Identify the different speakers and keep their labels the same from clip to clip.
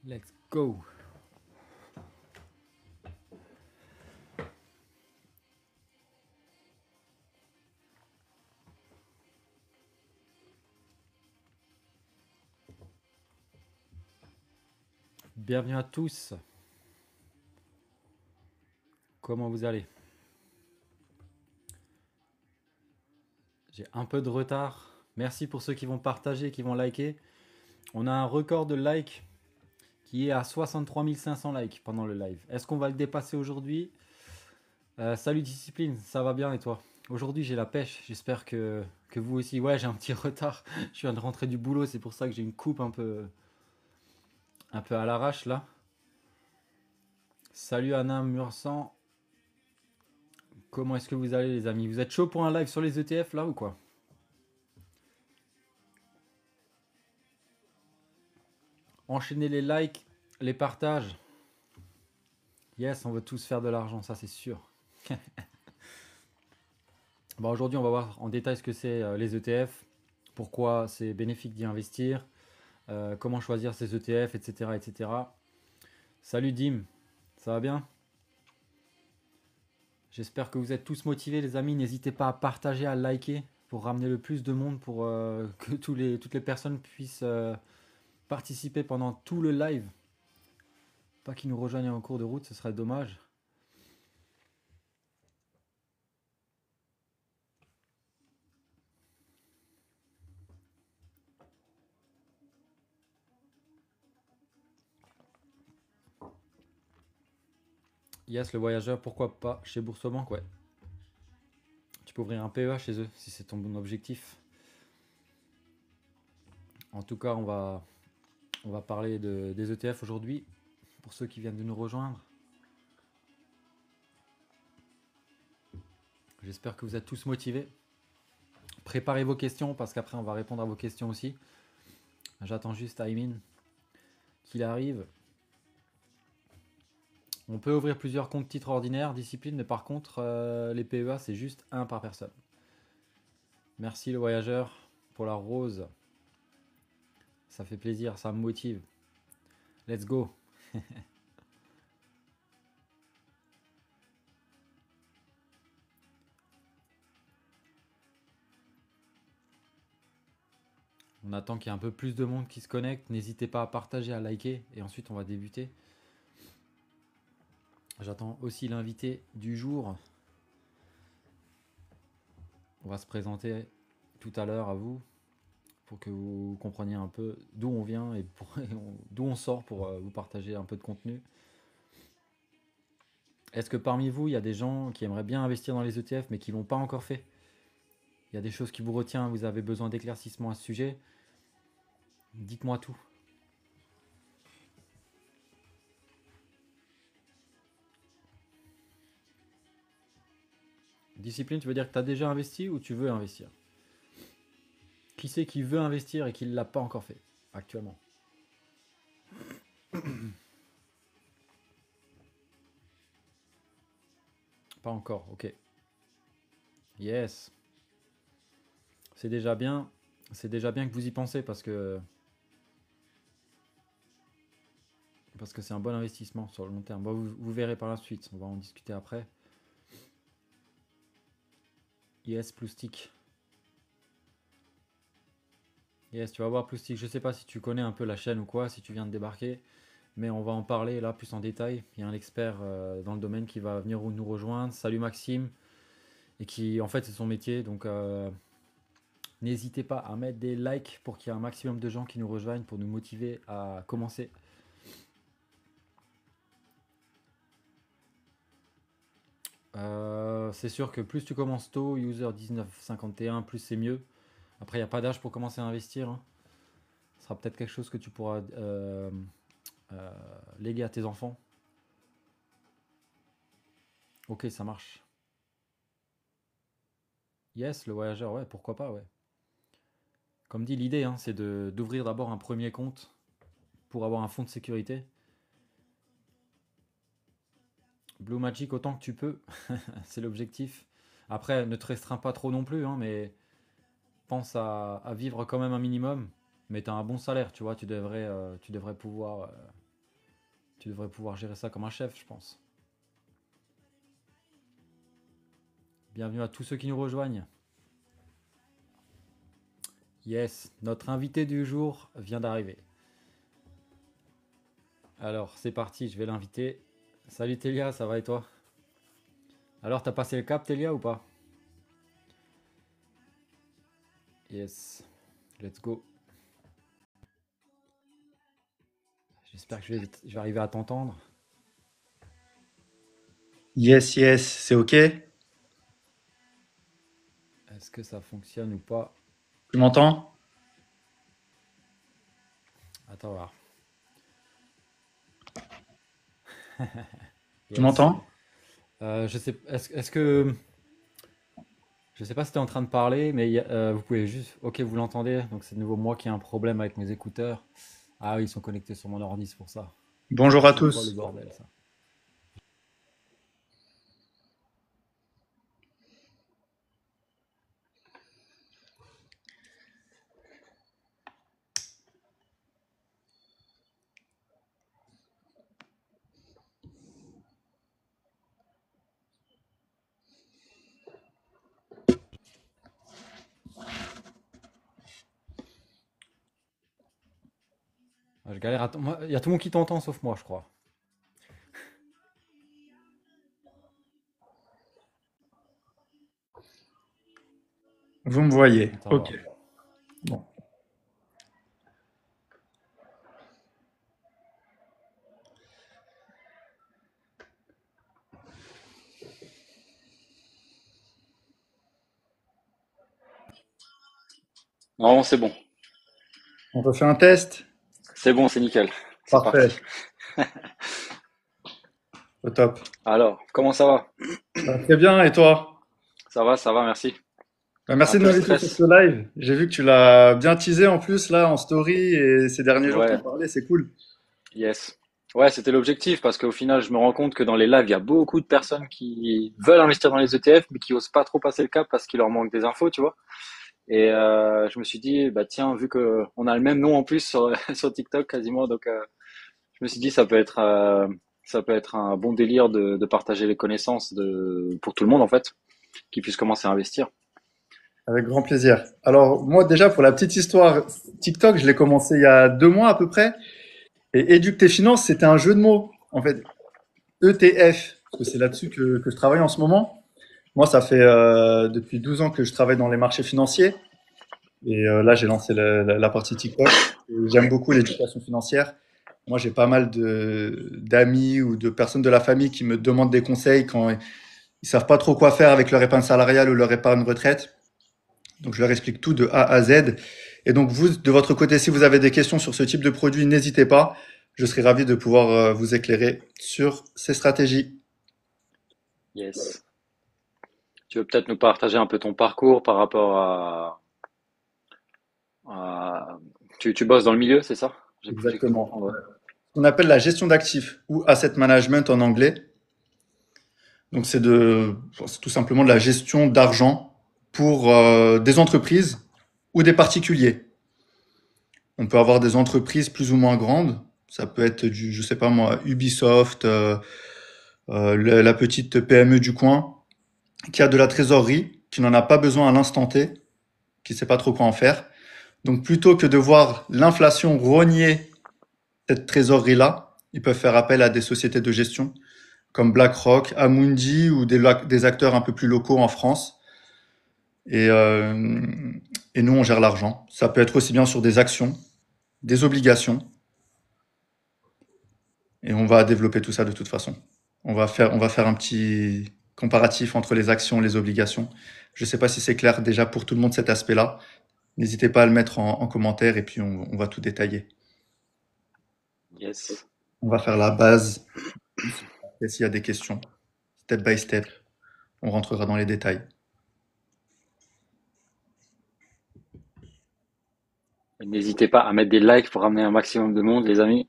Speaker 1: Let's go. Bienvenue à tous. Comment vous allez? J'ai un peu de retard. Merci pour ceux qui vont partager, qui vont liker. On a un record de likes qui est à 63 500 likes pendant le live. Est-ce qu'on va le dépasser aujourd'hui? Salut Discipline, ça va bien et toi? Aujourd'hui j'ai la pêche, j'espère que vous aussi. Ouais, j'ai un petit retard. Je viens de rentrer du boulot, c'est pour ça que j'ai une coupe un peu à l'arrache là. Salut Anna Mursan, comment est-ce que vous allez les amis? Vous êtes chaud pour un live sur les ETF là ou quoi? Enchaînez les likes, les partages. Yes, on veut tous faire de l'argent, ça c'est sûr. Bon, aujourd'hui, on va voir en détail ce que c'est les ETF, pourquoi c'est bénéfique d'y investir, comment choisir ces ETF, etc., etc. Salut Dim, ça va bien? J'espère que vous êtes tous motivés, les amis. N'hésitez pas à partager, à liker pour ramener le plus de monde pour que toutes les personnes puissent participer pendant tout le live. Pas qu'ils nous rejoignent en cours de route, ce serait dommage. Yes, le voyageur, pourquoi pas chez Boursorama, ouais. Tu peux ouvrir un PEA chez eux si c'est ton bon objectif. En tout cas, on va parler des ETF aujourd'hui pour ceux qui viennent de nous rejoindre. J'espère que vous êtes tous motivés. Préparez vos questions parce qu'après on va répondre à vos questions aussi. J'attends juste Aymin qu'il arrive. On peut ouvrir plusieurs comptes titres ordinaires, discipline, mais par contre les PEA c'est juste un par personne. Merci le voyageur pour la rose. Ça fait plaisir, ça me motive. Let's go. On attend qu'il y ait un peu plus de monde qui se connecte. N'hésitez pas à partager, à liker et ensuite on va débuter. J'attends aussi l'invité du jour. On va se présenter tout à l'heure à vous pour que vous compreniez un peu d'où on vient et d'où on sort pour vous partager un peu de contenu. Est-ce que parmi vous, il y a des gens qui aimeraient bien investir dans les ETF mais qui ne l'ont pas encore fait? Il y a des choses qui vous retiennent, vous avez besoin d'éclaircissement à ce sujet? Dites-moi tout. Discipline, tu veux dire que tu as déjà investi ou tu veux investir? Qui c'est qui veut investir et qui ne l'a pas encore fait actuellement? Pas encore, ok. Yes. C'est déjà bien. C'est déjà bien que vous y pensez parce que c'est un bon investissement sur le long terme. Bon, vous verrez par la suite, on va en discuter après. Yes, Ploustic. Yes, tu vas voir Ploustic. Je sais pas si tu connais un peu la chaîne ou quoi, si tu viens de débarquer, mais on va en parler là plus en détail. Il y a un expert dans le domaine qui va venir nous rejoindre. Salut Maxime. Et qui, en fait, c'est son métier. Donc, n'hésitez pas à mettre des likes pour qu'il y ait un maximum de gens qui nous rejoignent pour nous motiver à commencer. C'est sûr que plus tu commences tôt, user 1951, plus c'est mieux. Après, il n'y a pas d'âge pour commencer à investir, hein. Ce sera peut-être quelque chose que tu pourras léguer à tes enfants. Ok, ça marche. Yes, le voyageur, ouais, pourquoi pas, ouais. Comme dit, l'idée, hein, c'est d'ouvrir d'abord un premier compte pour avoir un fonds de sécurité. Blue Magic autant que tu peux, c'est l'objectif. Après, ne te restreins pas trop non plus, hein, mais pense à vivre quand même un minimum. Mais tu as un bon salaire, tu vois, tu devrais pouvoir Tu devrais pouvoir gérer ça comme un chef, je pense. Bienvenue à tous ceux qui nous rejoignent. Yes, notre invité du jour vient d'arriver. Alors, c'est parti, je vais l'inviter. Salut Télia, ça va et toi? Alors, t'as passé le cap, Télia, ou pas? Yes, let's go. J'espère que je vais arriver à t'entendre.
Speaker 2: Yes, yes, c'est OK? Tu
Speaker 1: Est-ce que ça fonctionne ou pas?
Speaker 2: m'entends?
Speaker 1: Attends, voir.
Speaker 2: Tu
Speaker 1: Yes.
Speaker 2: m'entends?
Speaker 1: Je sais, est-ce que je sais pas si tu es en train de parler, mais vous pouvez juste. Ok, vous l'entendez. Donc c'est de nouveau moi qui ai un problème avec mes écouteurs. Ah oui, ils sont connectés sur mon ordi, c'est pour ça.
Speaker 2: Bonjour à
Speaker 1: C'est quoi le
Speaker 2: tous.
Speaker 1: bordel ça? Ah, je galère. Il y a tout le monde qui t'entend sauf moi, je crois.
Speaker 2: Vous me voyez.
Speaker 1: Attends,
Speaker 2: OK.
Speaker 1: voir.
Speaker 2: Bon.
Speaker 3: Non, c'est bon.
Speaker 2: On refait un test?
Speaker 3: C'est bon, c'est nickel. C'est
Speaker 2: Parfait.
Speaker 3: parti.
Speaker 2: Au top.
Speaker 3: Alors, comment ça va?
Speaker 2: Ça va très bien, et toi?
Speaker 3: Ça va, merci. Un
Speaker 2: Merci de
Speaker 3: peu le
Speaker 2: m'inviter sur ce
Speaker 3: stress.
Speaker 2: live. J'ai vu que tu l'as bien teasé en plus là en story et ces derniers jours tu en
Speaker 3: Ouais,
Speaker 2: parlais, c'est cool.
Speaker 3: yes. Ouais, c'était l'objectif parce qu'au final, je me rends compte que dans les lives, il y a beaucoup de personnes qui veulent investir dans les ETF, mais qui osent pas trop passer le cap parce qu'il leur manque des infos, tu vois. Et je me suis dit, bah tiens, vu que on a le même nom en plus sur, sur TikTok quasiment, donc je me suis dit, ça peut être un bon délire de partager les connaissances pour tout le monde en fait, qui puisse commencer à investir.
Speaker 2: Avec grand plaisir. Alors moi déjà pour la petite histoire, TikTok, je l'ai commencé il y a 2 mois à peu près. Et Éduque tes finances, c'était un jeu de mots. En fait, ETF, parce que c'est là-dessus que je travaille en ce moment. Moi, ça fait depuis 12 ans que je travaille dans les marchés financiers. Et là, j'ai lancé la partie TikTok. Et j'aime beaucoup l'éducation financière. Moi, j'ai pas mal d'amis ou de personnes de la famille qui me demandent des conseils quand ils savent pas trop quoi faire avec leur épargne salariale ou leur épargne retraite. Donc, je leur explique tout de A à Z. Et donc, vous, de votre côté, si vous avez des questions sur ce type de produit, n'hésitez pas. Je serai ravi de pouvoir vous éclairer sur ces stratégies.
Speaker 3: Yes. Tu veux peut-être nous partager un peu ton parcours par rapport à... Tu bosses dans le milieu, c'est ça? J'ai cru
Speaker 2: Exactement.
Speaker 3: comprendre. Ouais.
Speaker 2: Ce qu'on appelle la gestion d'actifs ou asset management en anglais. Donc c'est tout simplement de la gestion d'argent pour des entreprises ou des particuliers. On peut avoir des entreprises plus ou moins grandes. Ça peut être je sais pas moi, Ubisoft, la petite PME du coin, qui a de la trésorerie, qui n'en a pas besoin à l'instant T, qui sait pas trop quoi en faire. Donc plutôt que de voir l'inflation rogner cette trésorerie-là, ils peuvent faire appel à des sociétés de gestion comme BlackRock, Amundi ou des acteurs un peu plus locaux en France. Et, euh, et nous, on gère l'argent. Ça peut être aussi bien sur des actions, des obligations, et on va développer tout ça de toute façon. On va faire un petit comparatif entre les actions et les obligations. Je ne sais pas si c'est clair déjà pour tout le monde cet aspect-là. N'hésitez pas à le mettre en commentaire et puis on va tout détailler.
Speaker 3: Yes.
Speaker 2: On va faire la base. Et s'il y a des questions, step by step, on rentrera dans les détails.
Speaker 3: N'hésitez pas à mettre des likes pour ramener un maximum de monde, les amis.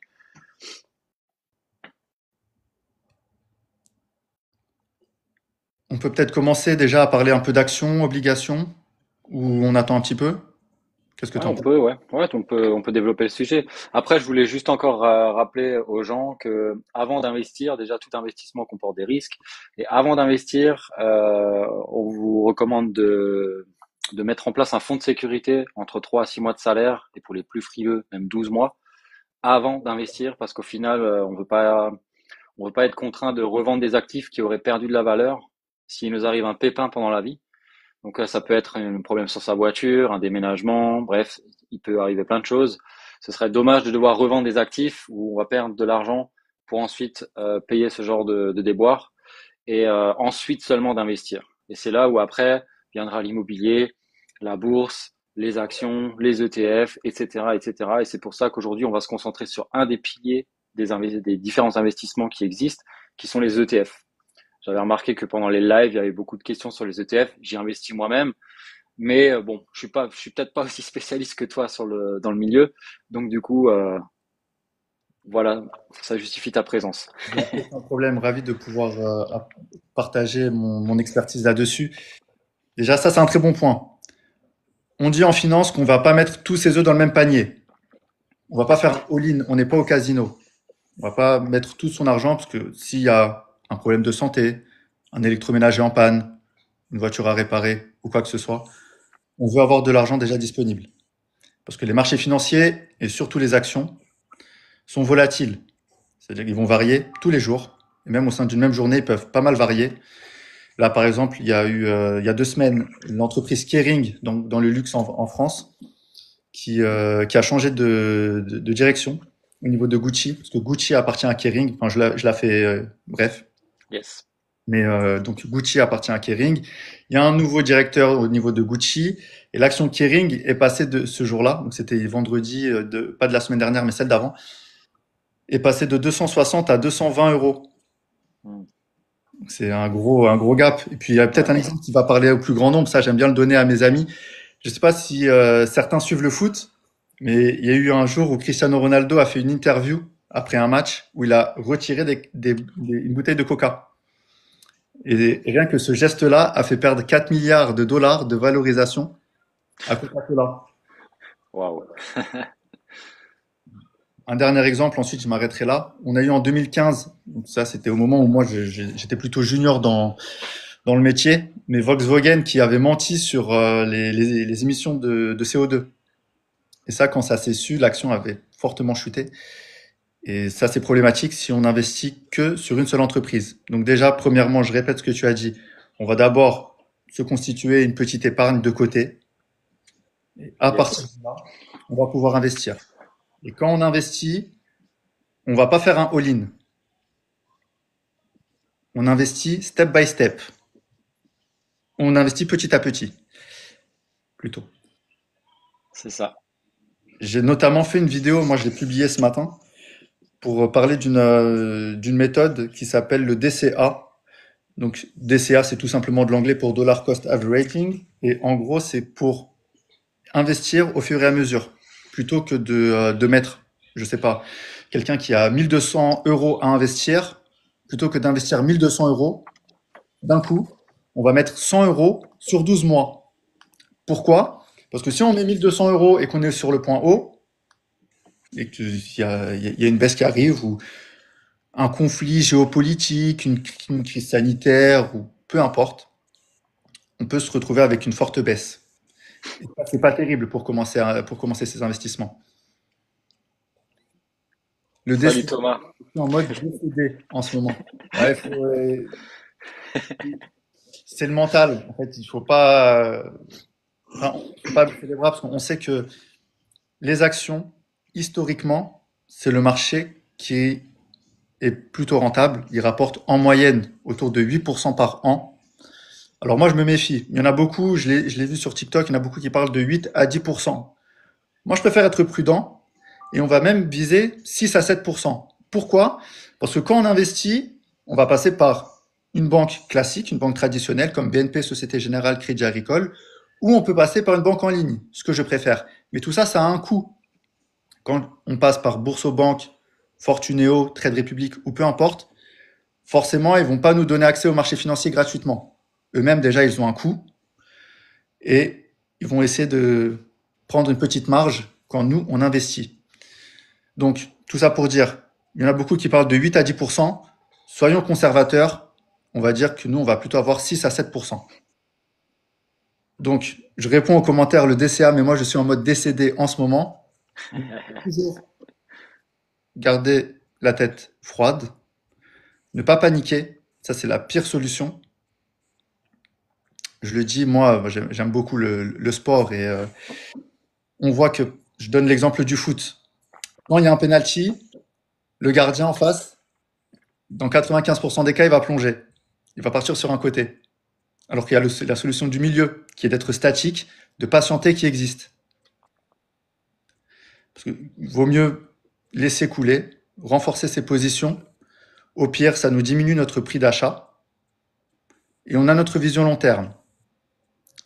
Speaker 2: On peut peut-être commencer déjà à parler un peu d'actions, obligations, ou on attend un petit peu? Qu'est-ce que
Speaker 3: Ouais,
Speaker 2: tu en
Speaker 3: on
Speaker 2: penses?
Speaker 3: peut, ouais. Ouais, on peut développer le sujet. Après, je voulais juste encore rappeler aux gens que avant d'investir, déjà tout investissement comporte des risques. Et avant d'investir, on vous recommande de mettre en place un fonds de sécurité entre 3 à 6 mois de salaire et pour les plus frileux, même 12 mois avant d'investir parce qu'au final, on veut pas être contraint de revendre des actifs qui auraient perdu de la valeur s'il nous arrive un pépin pendant la vie. Donc ça peut être un problème sur sa voiture, un déménagement, bref, il peut arriver plein de choses. Ce serait dommage de devoir revendre des actifs où on va perdre de l'argent pour ensuite payer ce genre de déboires et ensuite seulement d'investir. Et c'est là où après viendra l'immobilier, la bourse, les actions, les ETF, etc., etc. Et cetera. Et c'est pour ça qu'aujourd'hui on va se concentrer sur un des piliers des différents investissements qui existent, qui sont les ETF. J'avais remarqué que pendant les lives, il y avait beaucoup de questions sur les ETF. J'y investis moi-même, mais bon, je suis peut-être pas aussi spécialiste que toi dans le milieu. Donc du coup, voilà, ça justifie ta présence.
Speaker 2: Aucun problème, ravi de pouvoir partager mon expertise là-dessus. Déjà, ça, c'est un très bon point. On dit en finance qu'on va pas mettre tous ses œufs dans le même panier. On va pas faire all-in, on n'est pas au casino. On va pas mettre tout son argent parce que s'il y a un problème de santé, un électroménager en panne, une voiture à réparer ou quoi que ce soit, on veut avoir de l'argent déjà disponible. Parce que les marchés financiers et surtout les actions sont volatiles. C'est-à-dire qu'ils vont varier tous les jours. Et même au sein d'une même journée, ils peuvent pas mal varier. Là, par exemple, il y a 2 semaines, l'entreprise Kering, donc dans le luxe en France, qui a changé de direction au niveau de Gucci, parce que Gucci appartient à Kering. Enfin, je la fais bref.
Speaker 3: Yes.
Speaker 2: Mais donc Gucci appartient à Kering. Il y a un nouveau directeur au niveau de Gucci et l'action Kering est passée de ce jour-là, donc c'était vendredi, pas de la semaine dernière, mais celle d'avant, est passée de 260 à 220 euros.
Speaker 3: Mm.
Speaker 2: Donc, c'est un gros gap. Et puis il y a peut-être un
Speaker 3: Ouais.
Speaker 2: exemple qui va parler au plus grand nombre. Ça, j'aime bien le donner à mes amis. Je sais pas si certains suivent le foot, mais il y a eu un jour où Cristiano Ronaldo a fait une interview après un match où il a retiré une bouteille de Coca. Et rien que ce geste-là a fait perdre 4 milliards de dollars de valorisation à Coca-Cola.
Speaker 3: Waouh.
Speaker 2: Un dernier exemple, ensuite je m'arrêterai là. On a eu en 2015, donc ça c'était au moment où moi j'étais plutôt junior dans le métier, mais Volkswagen qui avait menti sur les émissions de CO2. Et ça, quand ça s'est su, l'action avait fortement chuté. Et ça, c'est problématique si on investit que sur une seule entreprise. Donc déjà, premièrement, je répète ce que tu as dit. On va d'abord se constituer une petite épargne de côté. Et à partir
Speaker 3: Yes.
Speaker 2: de là, on va pouvoir investir. Et quand on investit, on va pas faire un all-in. On investit step by step. On investit petit à petit, plutôt.
Speaker 3: C'est ça.
Speaker 2: J'ai notamment fait une vidéo, moi je l'ai publiée ce matin, pour parler d'une méthode qui s'appelle le DCA. Donc DCA, c'est tout simplement de l'anglais pour Dollar Cost Averaging. Et en gros, c'est pour investir au fur et à mesure, plutôt que de mettre, je sais pas, quelqu'un qui a 1200 euros à investir, plutôt que d'investir 1200 euros d'un coup, on va mettre 100 euros sur 12 mois. Pourquoi? Parce que si on met 1200 euros et qu'on est sur le point haut, et qu'il y a une baisse qui arrive, ou un conflit géopolitique, une crise sanitaire, ou peu importe, on peut se retrouver avec une forte baisse. Et ça, c'est pas terrible pour commencer ces investissements. Le
Speaker 3: Salut
Speaker 2: décès,
Speaker 3: Thomas.
Speaker 2: je suis en mode décédé en ce moment. Ouais, c'est le mental. En fait, il faut pas, enfin, faut pas baisser les bras parce qu'on sait que les actions, historiquement, c'est le marché qui est plutôt rentable. Il rapporte en moyenne autour de 8% par an. Alors moi, je me méfie. Il y en a beaucoup, je l'ai vu sur TikTok, il y en a beaucoup qui parlent de 8 à 10%. Moi, je préfère être prudent et on va même viser 6 à 7%. Pourquoi? Parce que quand on investit, on va passer par une banque classique, une banque traditionnelle comme BNP, Société Générale, Crédit Agricole, ou on peut passer par une banque en ligne, ce que je préfère. Mais tout ça, ça a un coût. Quand on passe par Boursorama, Fortuneo, Trade Republic ou peu importe, forcément, ils vont pas nous donner accès au marché financier gratuitement. Eux-mêmes, déjà, ils ont un coût et ils vont essayer de prendre une petite marge quand nous, on investit. Donc, tout ça pour dire, il y en a beaucoup qui parlent de 8 à 10%. Soyons conservateurs. On va dire que nous, on va plutôt avoir 6 à 7%. Donc, je réponds aux commentaires le DCA, mais moi, je suis en mode décédé en ce moment. Toujours garder la tête froide. Ne pas paniquer. Ça, c'est la pire solution. Je le dis, moi, j'aime beaucoup le sport et on voit que, je donne l'exemple du foot. Quand il y a un penalty, le gardien en face, dans 95% des cas, il va plonger. Il va partir sur un côté. Alors qu'il y a la solution du milieu, qui est d'être statique, de patienter, qui existe. Parce qu'il vaut mieux laisser couler, renforcer ses positions. Au pire, ça nous diminue notre prix d'achat. Et on a notre vision long terme,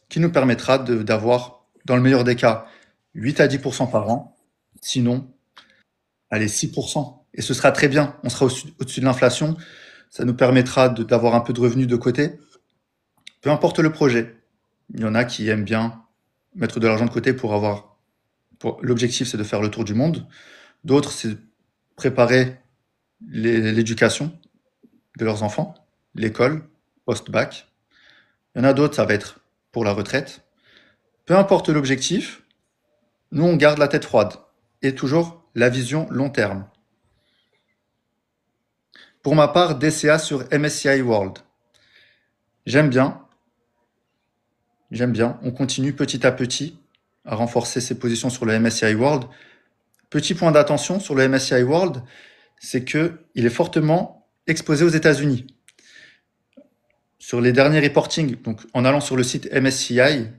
Speaker 2: qui nous permettra d'avoir, dans le meilleur des cas, 8 à 10% par an. Sinon, allez, 6%. Et ce sera très bien. On sera au-dessus de l'inflation. Ça nous permettra d'avoir un peu de revenus de côté. Peu importe le projet. Il y en a qui aiment bien mettre de l'argent de côté pour avoir. L'objectif, c'est de faire le tour du monde. D'autres, c'est préparer l'éducation de leurs enfants, l'école, post-bac. Il y en a d'autres, ça va être pour la retraite. Peu importe l'objectif, nous, on garde la tête froide et toujours la vision long terme. Pour ma part, DCA sur MSCI World. J'aime bien. On continue petit à petit à renforcer ses positions sur le MSCI World. Petit point d'attention sur le MSCI World, c'est que il est fortement exposé aux États-Unis. Sur les derniers reportings, donc en allant sur le site MSCI,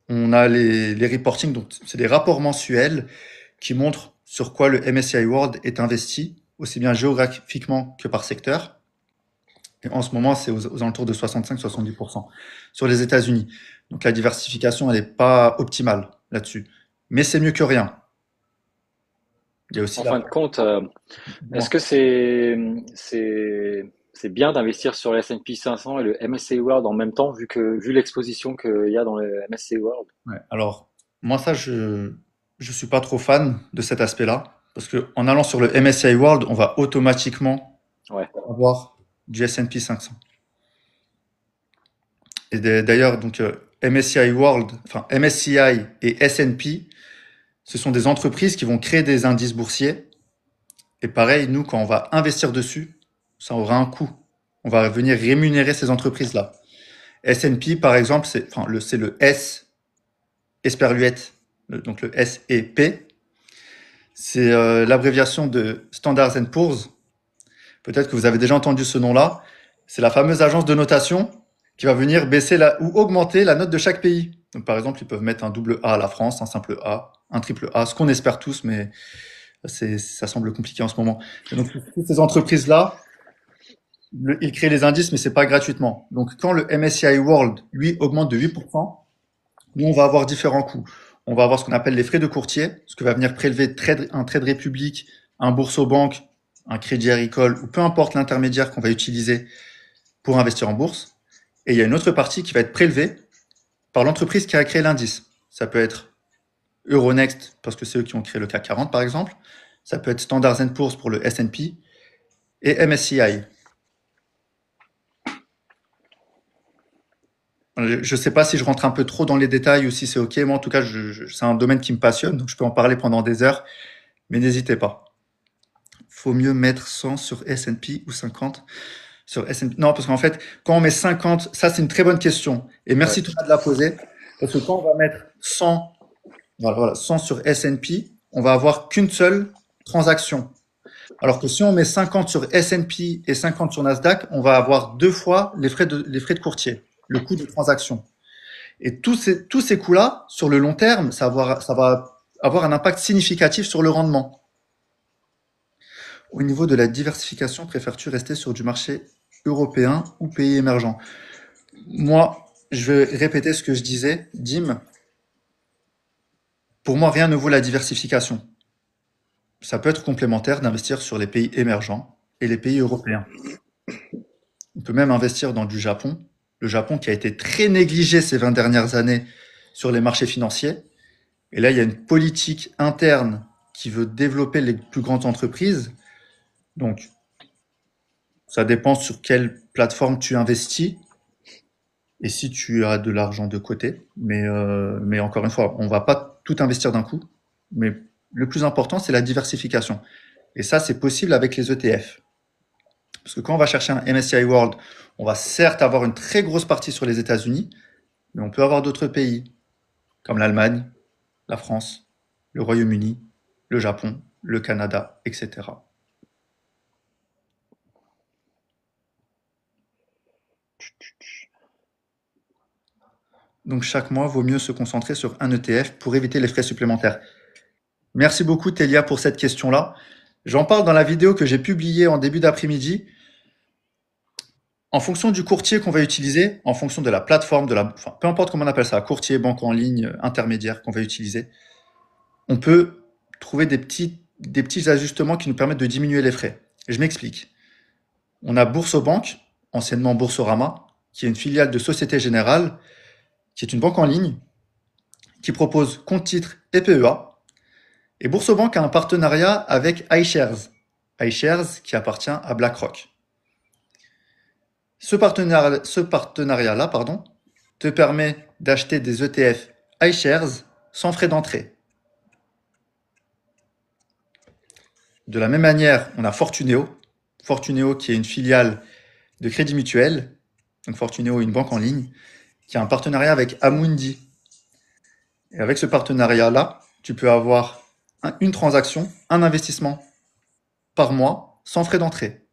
Speaker 2: on a les reportings, donc c'est des rapports mensuels qui montrent sur quoi le MSCI World est investi, aussi bien géographiquement que par secteur. Et en ce moment, c'est aux alentours de 65-70% sur les États-Unis. Donc la diversification, elle n'est pas optimale là-dessus. Mais c'est mieux que rien. Il y a aussi
Speaker 3: En fin de compte, est-ce que c'est bien d'investir sur le S&P 500 et le MSCI World en même temps, vu l'exposition qu'il y a dans le MSCI World?
Speaker 2: Ouais. Alors, moi, ça, je suis pas trop fan de cet aspect-là. Parce que en allant sur le MSCI World, on va automatiquement
Speaker 3: Ouais.
Speaker 2: avoir du S&P 500. Et d'ailleurs, donc MSCI World, enfin MSCI et S&P, ce sont des entreprises qui vont créer des indices boursiers. Et pareil, nous, quand on va investir dessus, ça aura un coût. On va venir rémunérer ces entreprises-là. S&P, par exemple, c'est le S, esperluette, donc le S et P. C'est l'abréviation de Standard Poor's. Peut-être que vous avez déjà entendu ce nom-là. C'est la fameuse agence de notation qui va venir baisser ou augmenter la note de chaque pays. Donc, par exemple, ils peuvent mettre un double A à la France, un simple A, un triple A, ce qu'on espère tous, mais ça semble compliqué en ce moment. Et donc, toutes ces entreprises-là, ils créent les indices, mais c'est pas gratuitement. Donc, quand le MSCI World, lui, augmente de 8%, nous, on va avoir différents coûts. On va avoir ce qu'on appelle les frais de courtier, ce que va venir prélever un Trade Republic, un Boursorama, un Crédit Agricole, ou peu importe l'intermédiaire qu'on va utiliser pour investir en bourse. Et il y a une autre partie qui va être prélevée par l'entreprise qui a créé l'indice. Ça peut être Euronext, parce que c'est eux qui ont créé le CAC 40, par exemple. Ça peut être Standard & Poor's pour le S&P et MSCI. Je ne sais pas si je rentre un peu trop dans les détails ou si c'est OK. Moi, en tout cas, c'est un domaine qui me passionne, donc je peux en parler pendant des heures, mais n'hésitez pas. Faut mieux mettre 100 sur S&P ou 50 sur S&P. Non, parce qu'en fait, quand on met 50, ça c'est une très bonne question. Et merci Thomas de la poser. Parce que quand on va mettre 100, voilà, 100 sur S&P, on va avoir qu'une seule transaction. Alors que si on met 50 sur S&P et 50 sur Nasdaq, on va avoir 2 fois les frais de courtier, le coût de transaction. Et tous ces coûts-là, sur le long terme, ça va avoir un impact significatif sur le rendement. Au niveau de la diversification, préfères-tu rester sur du marché européen ou pays émergents? Moi, je vais répéter ce que je disais, Dim. Pour moi, rien ne vaut la diversification. Ça peut être complémentaire d'investir sur les pays émergents et les pays européens. On peut même investir dans du Japon. Le Japon qui a été très négligé ces 20 dernières années sur les marchés financiers. Et là, il y a une politique interne qui veut développer les plus grandes entreprises. Donc, ça dépend sur quelle plateforme tu investis et si tu as de l'argent de côté. Mais encore une fois, on va pas tout investir d'un coup. Mais le plus important, c'est la diversification. Et ça, c'est possible avec les ETF. Parce que quand on va chercher un MSCI World, on va certes avoir une très grosse partie sur les États-Unis, mais on peut avoir d'autres pays, comme l'Allemagne, la France, le Royaume-Uni, le Japon, le Canada, etc. Donc chaque mois, vaut mieux se concentrer sur un ETF pour éviter les frais supplémentaires. Merci beaucoup Télia pour cette question-là. J'en parle dans la vidéo que j'ai publiée en début d'après-midi. En fonction du courtier qu'on va utiliser, en fonction de la plateforme, enfin, peu importe comment on appelle ça, courtier, banque en ligne, intermédiaire qu'on va utiliser, on peut trouver des petits ajustements qui nous permettent de diminuer les frais. Et je m'explique. On a BoursoBank, anciennement Boursorama, qui est une filiale de Société Générale, qui est une banque en ligne, qui propose compte titre et PEA. Et BoursoBank a un partenariat avec iShares. iShares qui appartient à BlackRock. Ce partenariat-là, te permet d'acheter des ETF iShares sans frais d'entrée. De la même manière, on a Fortuneo. Fortuneo qui est une filiale de Crédit Mutuel. Donc Fortuneo est une banque en ligne qui a un partenariat avec Amundi. Et avec ce partenariat-là, tu peux avoir une transaction, un investissement par mois sans frais d'entrée.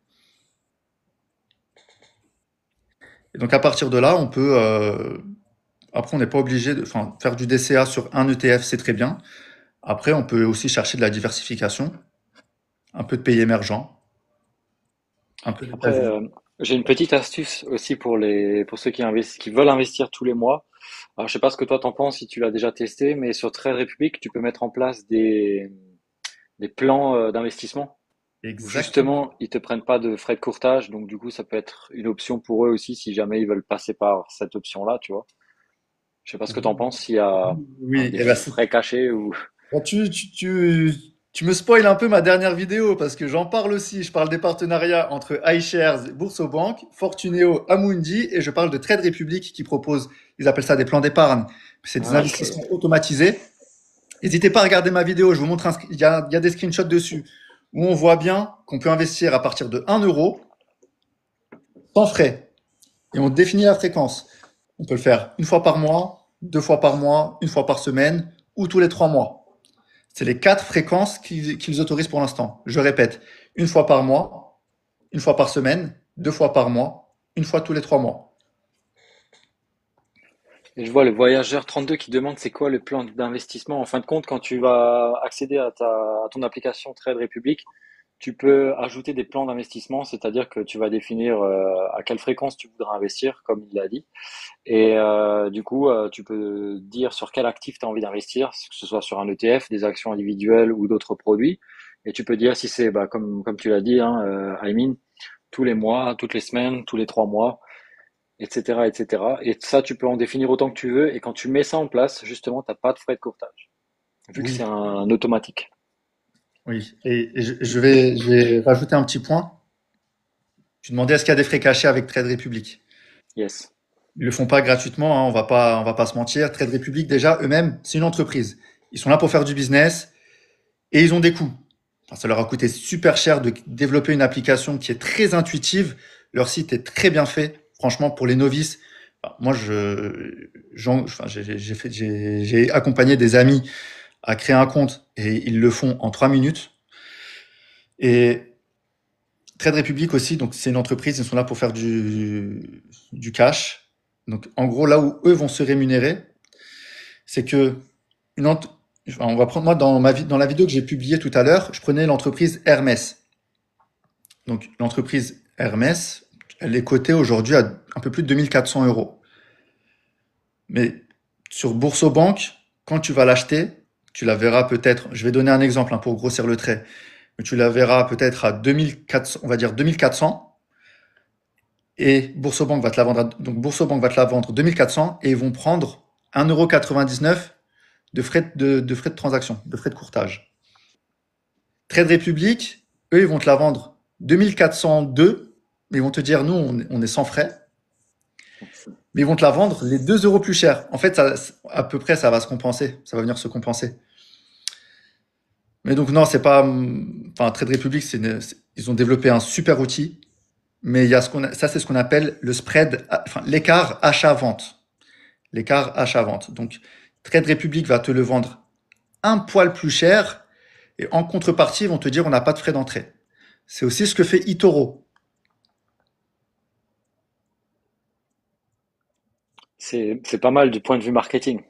Speaker 2: Et donc à partir de là, on peut après on n'est pas obligé de faire du DCA sur un ETF, c'est très bien. Après, on peut aussi chercher de la diversification, un peu de pays émergents, un peu
Speaker 3: Après,
Speaker 2: d'États-Unis.
Speaker 3: j'ai une petite astuce aussi pour ceux qui veulent investir tous les mois. Alors, je sais pas ce que toi t'en penses, si tu l'as déjà testé, mais sur Trade Republic, tu peux mettre en place des plans d'investissement où
Speaker 2: Exactement.
Speaker 3: justement ils te prennent pas de frais de courtage. Donc, du coup, ça peut être une option pour eux aussi si jamais ils veulent passer par cette option-là, tu vois. Je sais pas ce que t'en penses, s'il y a
Speaker 2: Oui,
Speaker 3: des
Speaker 2: et ben,
Speaker 3: frais cachés ou.
Speaker 2: bon, tu me spoil un peu ma dernière vidéo parce que j'en parle aussi. Je parle des partenariats entre iShares, Boursobank, Fortuneo, Amundi et je parle de Trade Republic qui propose, ils appellent ça des plans d'épargne. C'est des
Speaker 3: Ah, ok.
Speaker 2: investissements automatisés. N'hésitez pas à regarder ma vidéo, je vous montre, il y a des screenshots dessus où on voit bien qu'on peut investir à partir de 1 euro sans frais et on définit la fréquence. On peut le faire une fois par mois, deux fois par mois, une fois par semaine ou tous les 3 mois. C'est les 4 fréquences qu'ils autorisent pour l'instant. Je répète, une fois par mois, une fois par semaine, 2 fois par mois, une fois tous les 3 mois.
Speaker 3: Et je vois le voyageur 32 qui demande c'est quoi le plan d'investissement. En fin de compte, quand tu vas accéder à ton application Trade Republic, tu peux ajouter des plans d'investissement, c'est-à-dire que tu vas définir à quelle fréquence tu voudras investir, comme il l'a dit. Et du coup, tu peux dire sur quel actif tu as envie d'investir, que ce soit sur un ETF, des actions individuelles ou d'autres produits. Et tu peux dire si c'est, bah, comme tu l'as dit, hein, Aymin, tous les mois, toutes les semaines, tous les 3 mois, etc., etc. Et ça, tu peux en définir autant que tu veux. Et quand tu mets ça en place, justement, t'as pas de frais de courtage, vu que c'est
Speaker 2: Oui,
Speaker 3: un automatique.
Speaker 2: oui. Et je vais rajouter un petit point. Tu demandais est-ce qu'il y a des frais cachés avec Trade Republic.
Speaker 3: Yes.
Speaker 2: Ils le font pas gratuitement, hein, on va pas se mentir. Trade Republic, déjà, eux-mêmes, c'est une entreprise. Ils sont là pour faire du business et ils ont des coûts. Enfin, ça leur a coûté super cher de développer une application qui est très intuitive. Leur site est très bien fait. Franchement, pour les novices, enfin, moi, j'ai accompagné des amis à créer un compte et ils le font en 3 minutes. Et Trade Republic aussi, donc c'est une entreprise, ils sont là pour faire du cash. Donc, en gros, là où eux vont se rémunérer, c'est que une ent- enfin, on va prendre moi dans la vidéo que j'ai publiée tout à l'heure, je prenais l'entreprise Hermès. Donc l'entreprise Hermès, elle est cotée aujourd'hui à un peu plus de 2400 euros. Mais sur Boursobank, quand tu vas l'acheter, tu la verras peut-être, je vais donner un exemple hein, pour grossir le trait, mais tu la verras peut-être à 2400, on va dire 2400, et Boursobank va te la vendre, donc Boursobank va te la vendre 2400 et ils vont prendre 1,99 € de frais de transaction, de frais de courtage. Trade Republic, eux, ils vont te la vendre 2402, mais ils vont te dire, nous, on est sans frais, mais ils vont te la vendre les 2 euros plus cher. En fait, ça, à peu près, ça va se compenser, ça va venir se compenser. Mais donc, non, c'est pas, enfin, Trade Republic, ils ont développé un super outil, mais il y a ça, c'est ce qu'on appelle le spread, enfin, l'écart achat-vente. L'écart achat-vente. Donc, Trade Republic va te le vendre un poil plus cher, et en contrepartie, ils vont te dire on n'a pas de frais d'entrée. C'est aussi ce que fait eToro.
Speaker 3: C'est pas mal du point de vue marketing.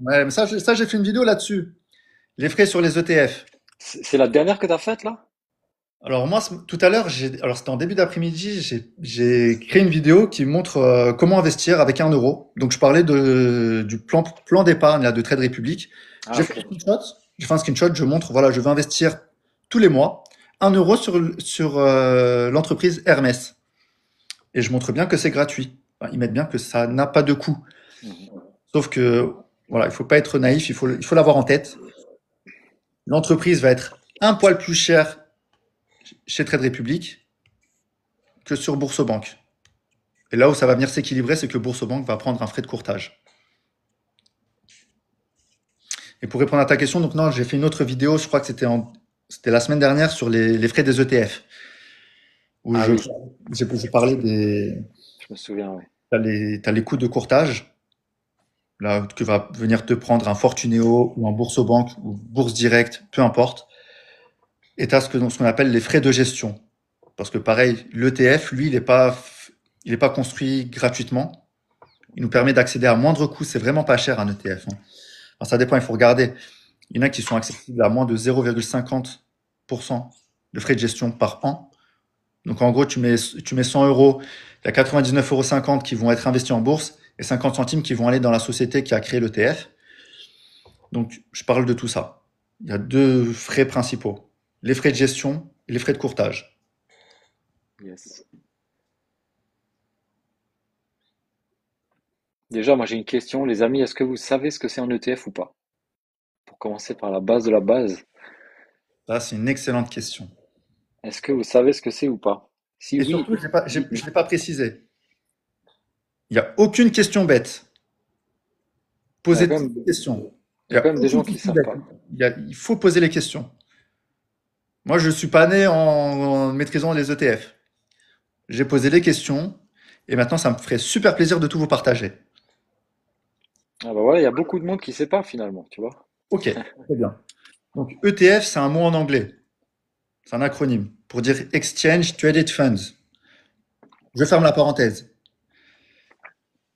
Speaker 2: Ouais, mais ça, j'ai fait une vidéo là-dessus. Les frais sur les ETF.
Speaker 3: C'est la dernière que tu as faite là?
Speaker 2: Alors moi, tout à l'heure, alors c'était en début d'après-midi, j'ai créé une vidéo qui montre comment investir avec 1 euro. Donc je parlais du plan d'épargne là, de Trade Republic.
Speaker 3: Ah,
Speaker 2: J'ai fait
Speaker 3: ok.
Speaker 2: un screenshot. J'ai fait un screenshot. Je montre, voilà, je veux investir tous les mois 1 euro sur l'entreprise Hermès. Et je montre bien que c'est gratuit. Enfin, ils mettent bien que ça n'a pas de coût.
Speaker 3: Mhm.
Speaker 2: Sauf que, voilà, il faut pas être naïf, il faut l'avoir en tête. L'entreprise va être un poil plus chère chez Trade Republic que sur Boursorama. Et là où ça va venir s'équilibrer, c'est que Boursorama va prendre un frais de courtage. Et pour répondre à ta question, donc non, j'ai fait une autre vidéo, je crois que c'était la semaine dernière sur les frais des ETF, où
Speaker 3: Ah oui,
Speaker 2: j'ai parlé
Speaker 3: je me souviens, oui.
Speaker 2: t'as les coûts de courtage, là, que va venir te prendre un Fortuneo ou un Boursorama ou Bourse Direct, peu importe. Et tu as ce qu'on appelle les frais de gestion. Parce que pareil, l'ETF, lui, il est pas construit gratuitement. Il nous permet d'accéder à moindre coût. C'est vraiment pas cher un ETF, hein. Alors, ça dépend, il faut regarder. Il y en a qui sont accessibles à moins de 0,50% de frais de gestion par an. Donc en gros, tu mets 100 euros, il y a 99,50 € qui vont être investis en bourse et 50 centimes qui vont aller dans la société qui a créé l'ETF. Donc je parle de tout ça. Il y a deux frais principaux, les frais de gestion et les frais de courtage.
Speaker 3: Yes. Déjà, moi j'ai une question, les amis, est-ce que vous savez ce que c'est un ETF ou pas? Pour commencer par la base de la base,
Speaker 2: Ça, c'est une excellente question.
Speaker 3: est-ce que vous savez ce que c'est ou pas? Si
Speaker 2: Et
Speaker 3: oui,
Speaker 2: surtout, je
Speaker 3: dites-nous.
Speaker 2: l'ai pas précisé. Il n'y a aucune question bête.
Speaker 3: Il y a
Speaker 2: Posez
Speaker 3: quand
Speaker 2: toutes
Speaker 3: même,
Speaker 2: les questions.
Speaker 3: il
Speaker 2: Il
Speaker 3: y
Speaker 2: n'y
Speaker 3: a quand
Speaker 2: a
Speaker 3: même des
Speaker 2: aucune
Speaker 3: gens qui
Speaker 2: question
Speaker 3: savent
Speaker 2: bête.
Speaker 3: pas.
Speaker 2: Il faut poser les questions. Moi, je suis pas né en maîtrisant les ETF. J'ai posé les questions et maintenant, ça me ferait super plaisir de tout vous partager.
Speaker 3: Ah bah voilà, il y a beaucoup de monde qui sait pas finalement, tu vois.
Speaker 2: Ok, très bien. Donc, ETF, c'est un mot en anglais. C'est un acronyme pour dire Exchange Traded Funds. Je ferme la parenthèse.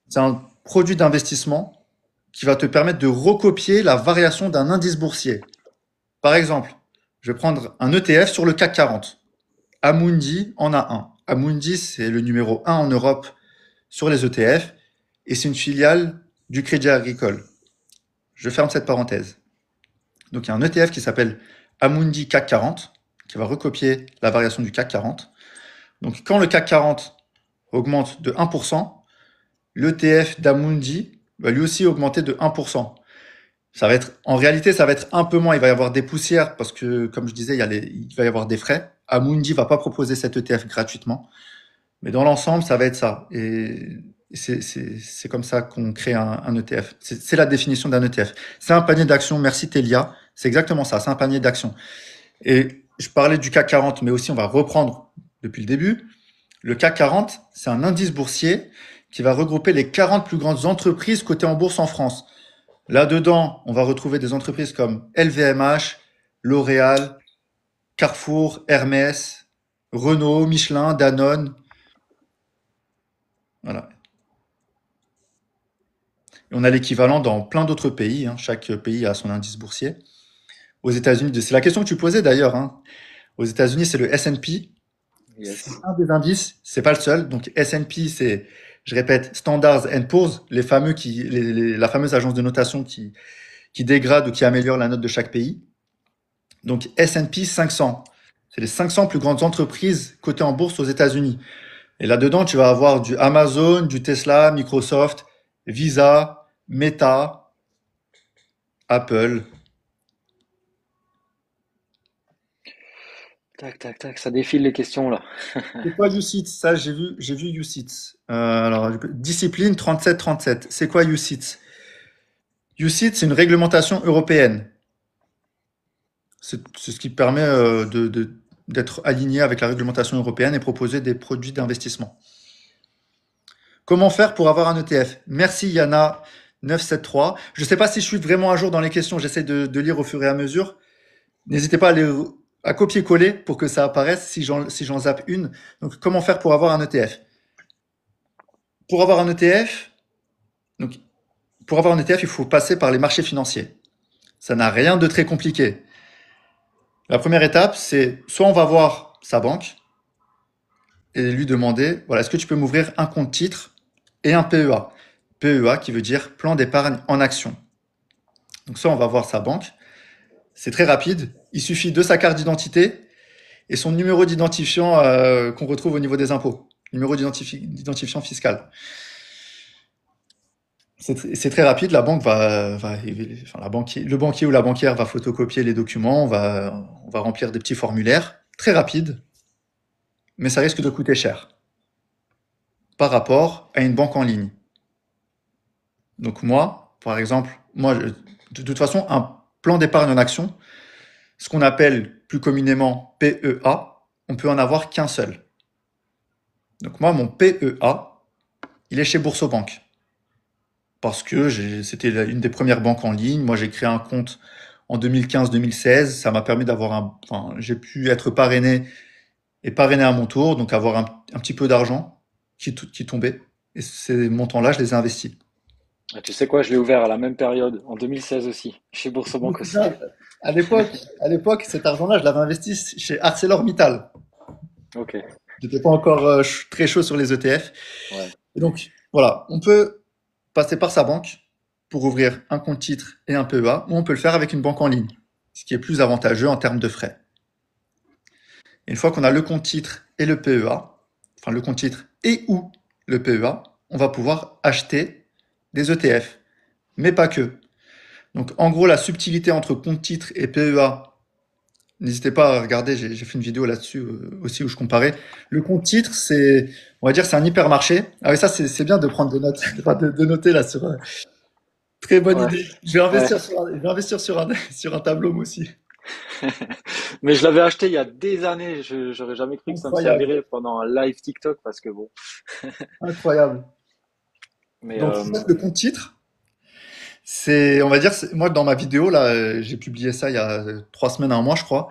Speaker 2: C'est un produit d'investissement qui va te permettre de recopier la variation d'un indice boursier. Par exemple, je vais prendre un ETF sur le CAC 40. Amundi en a un. Amundi, c'est le numéro 1 en Europe sur les ETF et c'est une filiale du Crédit Agricole. Je ferme cette parenthèse. Donc il y a un ETF qui s'appelle Amundi CAC 40 qui va recopier la variation du CAC 40. Donc quand le CAC 40 augmente de 1%, l'ETF d'Amundi va lui aussi augmenter de 1%. En réalité, ça va être un peu moins. Il va y avoir des poussières parce que, comme je disais, il va y avoir des frais. Amundi va pas proposer cet ETF gratuitement. Mais dans l'ensemble, ça va être ça. Et c'est comme ça qu'on crée un ETF. C'est la définition d'un ETF. C'est un panier d'actions. Merci Telia. C'est exactement ça. C'est un panier d'actions. Et je parlais du CAC 40, mais aussi on va reprendre depuis le début. Le CAC 40, c'est un indice boursier qui va regrouper les 40 plus grandes entreprises cotées en bourse en France. Là-dedans, on va retrouver des entreprises comme LVMH, L'Oréal, Carrefour, Hermès, Renault, Michelin, Danone. Voilà. Et on a l'équivalent dans plein d'autres pays, hein. Chaque pays a son indice boursier. Aux États-Unis, c'est la question que tu posais d'ailleurs, hein. Aux États-Unis, c'est le S&P. C'est
Speaker 3: Yes.
Speaker 2: un des indices, c'est pas le seul. Donc S&P, c'est, je répète, Standards and Poor's, la fameuse agence de notation qui dégrade ou qui améliore la note de chaque pays. Donc S&P 500, c'est les 500 plus grandes entreprises cotées en bourse aux États-Unis. Et là-dedans, tu vas avoir du Amazon, du Tesla, Microsoft, Visa, Meta, Apple.
Speaker 3: Tac, tac, tac, ça défile les questions là.
Speaker 2: C'est quoi UCITS? Ça, j'ai vu UCITS. Alors, discipline 37-37. C'est quoi UCITS? UCITS, c'est une réglementation européenne. C'est ce qui permet d'être aligné avec la réglementation européenne et proposer des produits d'investissement. Comment faire pour avoir un ETF? Merci Yana 973. Je ne sais pas si je suis vraiment à jour dans les questions, j'essaie de lire au fur et à mesure. N'hésitez pas à copier-coller pour que ça apparaisse si j'en zappe une. Donc, comment faire pour avoir un ETF? Pour avoir un ETF, donc, pour avoir un ETF, il faut passer par les marchés financiers. Ça n'a rien de très compliqué. La première étape, c'est soit on va voir sa banque et lui demander, voilà, est-ce que tu peux m'ouvrir un compte titre et un PEA? PEA qui veut dire plan d'épargne en action. Donc soit on va voir sa banque, c'est très rapide, il suffit de sa carte d'identité et son numéro d'identifiant qu'on retrouve au niveau des impôts, numéro d'identifiant fiscal. C'est très rapide, la banque le banquier ou la banquière va photocopier les documents, on va remplir des petits formulaires, très rapide, mais ça risque de coûter cher par rapport à une banque en ligne. Donc moi, par exemple, de toute façon, un plan d'épargne en action, ce qu'on appelle plus communément PEA, on peut en avoir qu'un seul. Donc moi, mon PEA, il est chez Boursobank. Parce que c'était une des premières banques en ligne. Moi, j'ai créé un compte en 2015-2016. Ça m'a permis j'ai pu être parrainé et parrainé à mon tour, donc avoir un petit peu d'argent qui tombait. Et ces montants-là, je les ai investis.
Speaker 3: Ah, tu sais quoi, je l'ai ouvert à la même période, en 2016 aussi, chez Boursobank aussi.
Speaker 2: À l'époque, cet argent-là, je l'avais investi chez ArcelorMittal.
Speaker 3: Ok.
Speaker 2: J'étais pas encore très chaud sur les ETF.
Speaker 3: Ouais.
Speaker 2: Et donc, voilà, on peut passer par sa banque pour ouvrir un compte titre et un PEA, ou on peut le faire avec une banque en ligne, ce qui est plus avantageux en termes de frais. Et une fois qu'on a le compte titre et le PEA, enfin le compte titre et ou le PEA, on va pouvoir acheter des ETF, mais pas que. Donc en gros, la subtilité entre compte titre et PEA, n'hésitez pas à regarder, j'ai fait une vidéo là-dessus aussi où je comparais. Le compte titre, on va dire, c'est un hypermarché. Ah oui, ça, c'est bien de prendre des notes, de noter là sur. Très bonne
Speaker 3: Ouais.
Speaker 2: idée. Je vais investir
Speaker 3: Ouais.
Speaker 2: sur un tableau, moi aussi.
Speaker 3: Mais je l'avais acheté il y a des années, j'aurais jamais cru que ça me
Speaker 2: Incroyable,
Speaker 3: servirait pendant un live TikTok parce que bon.
Speaker 2: incroyable.
Speaker 3: Mais
Speaker 2: Donc, en fait, le compte titre, on va dire, moi, dans ma vidéo, là, j'ai publié ça il y a 3 semaines, un mois, je crois.